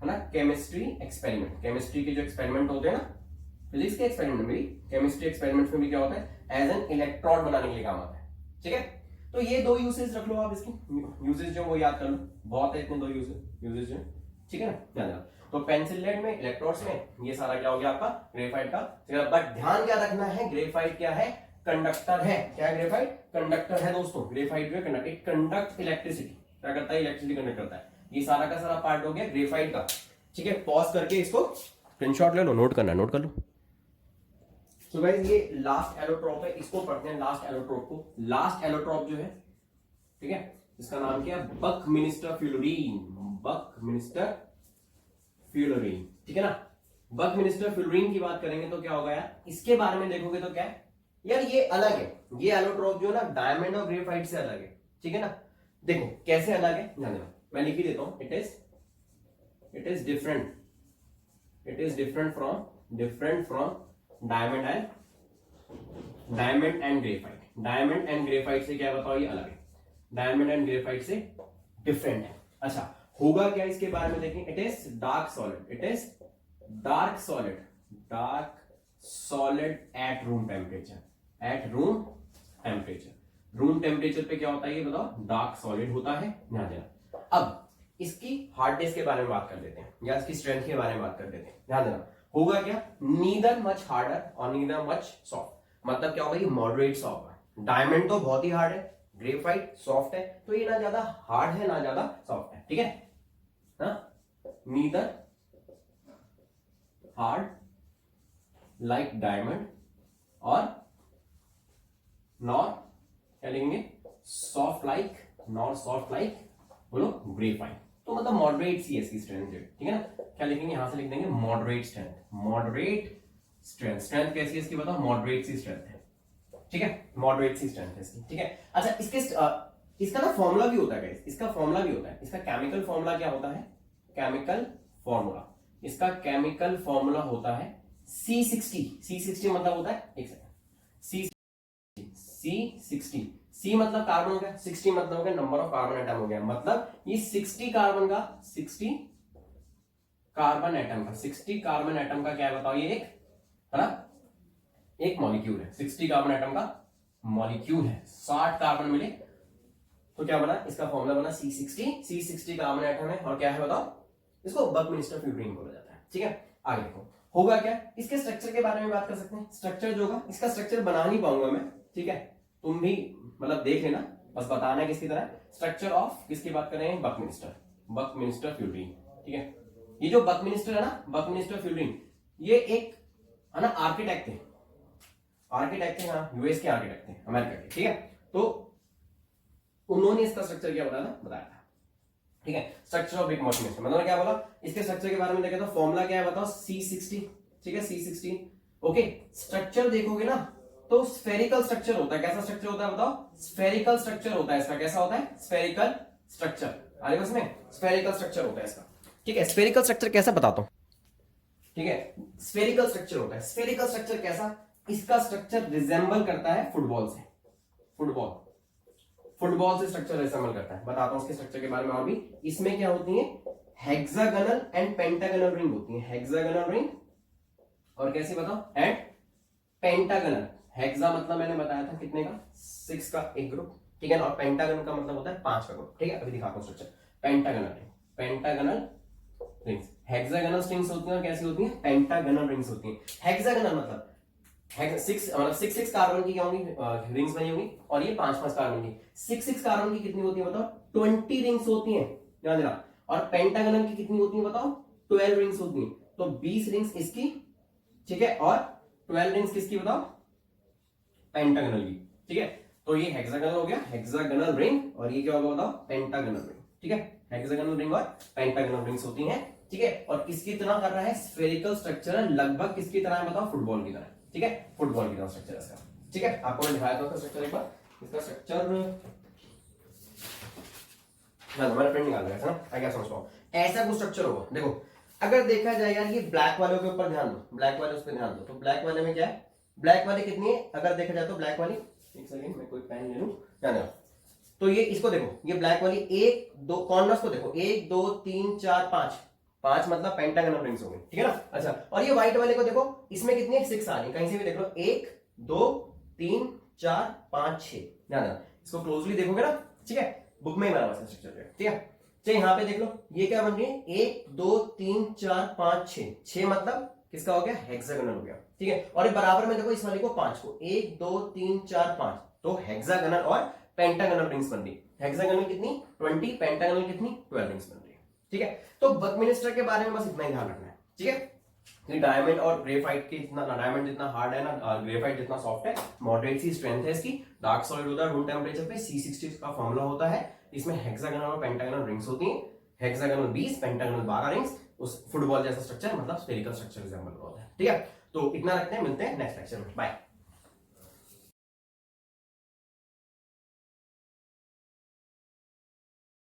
है ना, केमिस्ट्री एक्सपेरिमेंट, केमिस्ट्री के जो एक्सपेरिमेंट होते हैं ना, फिजिक्स के एक्सपेरिमेंट में भी, केमिस्ट्री एक्सपेरिमेंट में भी क्या होता है, एज एन इलेक्ट्रोड बनाने के लिए काम आता है, ठीक है। तो ये दो यूसेज रख लो आप, इसकी यूसेज जो वो याद कर लो, बहुत है इतने दो यूसेज जो, ठीक है ना, ध्यान रखना। तो पेंसिल लेड में, इलेक्ट्रोड्स में, ये सारा क्या हो गया आपका ग्रेफाइट का। बट ध्यान क्या रखना है, ग्रेफाइट क्या है, कंडक्टर है। क्या है ग्रेफाइट, कंडक्टर है दोस्तों। ग्रेफाइट जो है कंडक्ट इलेक्ट्रिसिटी, क्या करता है, इलेक्ट्रिसिटी कंडक्ट करता है। ये सारा का सारा पार्ट हो गया ग्रेफाइट का, ठीक है। पॉज करके इसको स्क्रीनशॉट ले लो, नोट करना, नोट कर लो। तो गाइस ये लास्ट एलोट्रोप है, इसको पढ़ते हैं लास्ट एलोट्रोप को। लास्ट एलोट्रोप जो है, ठीक है, इसका नाम क्या है, बकमिंस्टर फ्लोरीन, बकमिंस्टर फ्लोरीन, ठीक है ना। बकमिंस्टर फ्लोरीन की बात करेंगे तो क्या होगा यार, इसके बारे में देखोगे तो क्या है यार, ये अलग है, ये एलोट्रोप जो ना डायमंड और ग्रेफाइट से अलग है, ठीक है ना। देखो कैसे अलग है, ध्यान देना, मैं लिख ही देता हूं, it is different, it is different from diamond and graphite. Diamond and graphite से क्या बताओ, ये अलग है, डायमंड एंड ग्रेफाइट से डिफरेंट है। अच्छा होगा क्या इसके बारे में देखें, it is dark solid, it is dark solid at room temperature, at room temperature पे क्या होता है ये बताओ, डार्क सॉलिड होता है, ध्यान देना। अब इसकी हार्डनेस के बारे में बात कर लेते हैं, या इसकी स्ट्रेंथ के बारे में बात कर लेते हैं, ध्यान देना। होगा क्या, नीदर मच हार्डर और नीदर मच सॉफ्ट, मतलब क्या होगा, ये मॉडरेट सॉफ्ट है। डायमंड तो बहुत ही हार्ड है, ग्रेफाइट सॉफ्ट है, तो ये ना ज्यादा हार्ड है ना ज्यादा सॉफ्ट है, ठीक है ना। नीदर हार्ड लाइक डायमंड और नॉर क्या लिखेंगे, सॉफ्ट लाइक बोलो ग्रेफाइट। तो मतलब मॉडरेट सी है इसकी स्ट्रेंथ, ठीक है ना। क्या लिखेंगे, यहां से लिख देंगे मॉडरेट स्ट्रेंथ। स्ट्रेंथ कैसी है इसकी बताओ, मॉडरेट सी स्ट्रेंथ है, ठीक है, मॉडरेट सी स्ट्रेंथ है इसकी, ठीक है। अच्छा इसका ना फॉर्मूला भी होता है, इसका फॉर्मूला भी होता है, इसका केमिकल फॉर्मूला क्या होता है, केमिकल फॉर्मूला, इसका केमिकल फॉर्मूला होता है C60 मतलब होता है, एक सेकंड, C60, C मतलब कार्बन हो गया, 60 मतलब हो गया नंबर ऑफ कार्बन एटम हो गया, मतलब ये 60 कार्बन एटम का क्या है बताओ, ये एक है ना, एक मॉलिक्यूल है, 60 कार्बन एटम का मॉलिक्यूल है, 60 कार्बन मिले तो क्या बना, इसका फॉर्मूला बना C60 कार्बन एटम है, और क्या है बताओ, इसको बकमिंस्टर फ्लोरीन बोला जाता है, ठीक है। आगे देखो होगा क्या, इसके स्ट्रक्चर के बारे में बात कर सकते हैं। स्ट्रक्चर जो होगा, इसका स्ट्रक्चर बना नहीं पाऊंगा मैं, ठीक है, तुम भी मतलब देख लेना, बस बताना है किसकी तरह। स्ट्रक्चर ऑफ किसकी बात कर रहे हैं, बकमिंस्टर फ्लोरीन, ठीक है। ये जो बकमिंस्टर है ना, बकमिंस्टर फ्लोरीन, ये एक है ना आर्किटेक्ट थे, हाँ, यूएस के आर्किटेक्ट थे, अमेरिका के, ठीक है। तो उन्होंने इसका स्ट्रक्चर क्या बताया था, ठीक है। स्ट्रक्चर ऑफ बकमिंस्टर मतलब क्या बोला, इसके स्ट्रक्चर के बारे में देखे तो फॉर्मूला क्या है बताओ, C60, ठीक है, C60, ओके। स्ट्रक्चर देखोगे ना तो स्फेरिकल स्ट्रक्चर होता है, कैसा स्ट्रक्चर होता है बताओ, स्फेरिकल स्ट्रक्चर होता है इसका, कैसा होता है, स्फेरिकल स्ट्रक्चर, अरे उसमें स्फेरिकल स्ट्रक्चर होता है इसका, ठीक है। स्फेरिकल स्ट्रक्चर कैसा बताता हूं, ठीक है, स्फेरिकल स्ट्रक्चर होता है। स्फेरिकल स्ट्रक्चर कैसा, इसका स्ट्रक्चर रिजेंबल करता है फुटबॉल से स्ट्रक्चर रिजेंबल करता है। बताता हूं इसके स्ट्रक्चर के बारे में और भी। इसमें क्या होती है, हेक्सागोनल एंड पेंटागोनल रिंग होती है, हेक्सागोनल रिंग और कैसी बताओ, एंड पेंटागोनल। हेक्सा मतलब मैंने बताया था कितने का, 6 का एक ग्रुप, ठीक है ना, और पेंटागन का मतलब होता है 5 का ग्रुप, ठीक है। अभी दिखाता हूं structure, pentagonal rings, hexagonal rings होती हैं और कैसी होती हैं, पेंटागोनल रिंग्स होती हैं। हेक्सागोनल मतलब सिक्स कार्बन की क्या होंगी, रिंग्स बनी होंगी, और ये 5 कार्बन की। सिक्स कार्बन की कितनी होती है बताओ, 20 रिंग्स होती हैं, ध्यान देना। और पेंटागनल की कितनी होती है बताओ, 12 रिंग्स होती हैं। तो 20 रिंग्स इसकी, ठीक है, और 12 रिंग्स किसकी बताओ, पेंटागनल की, ठीक है। तो ये हेक्सागनल हो गया, हेक्सागनल रिंग, और ये क्या होगा बताओ, पेंटागनल रिंग, ठीक है। हेक्सागनल रिंग और पेंटागनल रिंग्स होती हैं, ठीक है। और किसकी तरह कर रहा है, स्फेरिकल स्ट्रक्चर है, लगभग किसकी तरह है बताओ, फुटबॉल की तरह, ठीक है, फुटबॉल की तरह स्ट्रक्चर है इसका, ठीक है। आपको मैं दिखाया था स्ट्रक्चर एक बार, इसका स्ट्रक्चर हमारा फ्रेंड निकाल रहा है ना, मैं क्या समझ पाऊं, ऐसा कुछ स्ट्रक्चर होगा। देखो अगर देखा जाए यार, ये ब्लैक वालों के ऊपर ध्यान दो, ब्लैक वाले उस पर ध्यान दो। तो ब्लैक वाले में क्या है, ब्लैक वाले कितनी है, अगर देखा जाए तो ब्लैक वाली, एक सेकंड मैं कोई पेन ले लूं, ध्यान दो। तो ये इसको देखो, ये ब्लैक वाली, एक दो कॉर्नर्स को देखो, 1 2 3 4 5, 5 मतलब पेंटागनल रिंग्स हो गई, ठीक है ना। अच्छा, और ये व्हाइट वाले को देखो, इसमें कितनी है, 6 आ रही है, कहीं से भी देख लो, 1 2 3 4 5 6, ध्यान देना, इसको क्लोजली देखोगे ना, ठीक है, बुक में ही बना हुआ है स्ट्रक्चर, ठीक है। चलिए यहाँ पे देख लो, ये क्या बन रही है, 1 2 3 4 5 6, 6 मतलब किसका हो गया, हेक्सागोनल हो गया, ठीक है। और ये बराबर में देखो इस वाले को 5 को, 1 2 3 4 5, तो हेक्सागोनल और पेंटागोनल रिंग्स बन रही। हेक्सागोनल कितनी 20, पेंटागोनल कितनी 12 रिंग्स बन रही है, ठीक है। तो बकमिंस्टर के बारे में बस इतना ही ध्यान रखना है, ठीक है। कि डायमंड और ग्रेफाइट की इतना, डायमंड जितना हार्ड है ना, ग्रेफाइट जितना सॉफ्ट है, मॉडरेट सी स्ट्रेंथ है इसकी, डार्क सॉलिड होता है रूम टेम्परेचर पे, C60 का फॉर्मूला होता है, इसमें हेक्सागोनल और पेंटागोनल रिंग्स होती हैं, हेक्सागोनल 20, पेंटागोनल 12 रिंग्स, उस फुटबॉल जैसा स्ट्रक्चर मतलब स्फेरिकल स्ट्रक्चर एग्जांपल होता है, ठीक है। तो इतना रखते हैं, मिलते हैं नेक्स्ट लेक्चर में, बाय।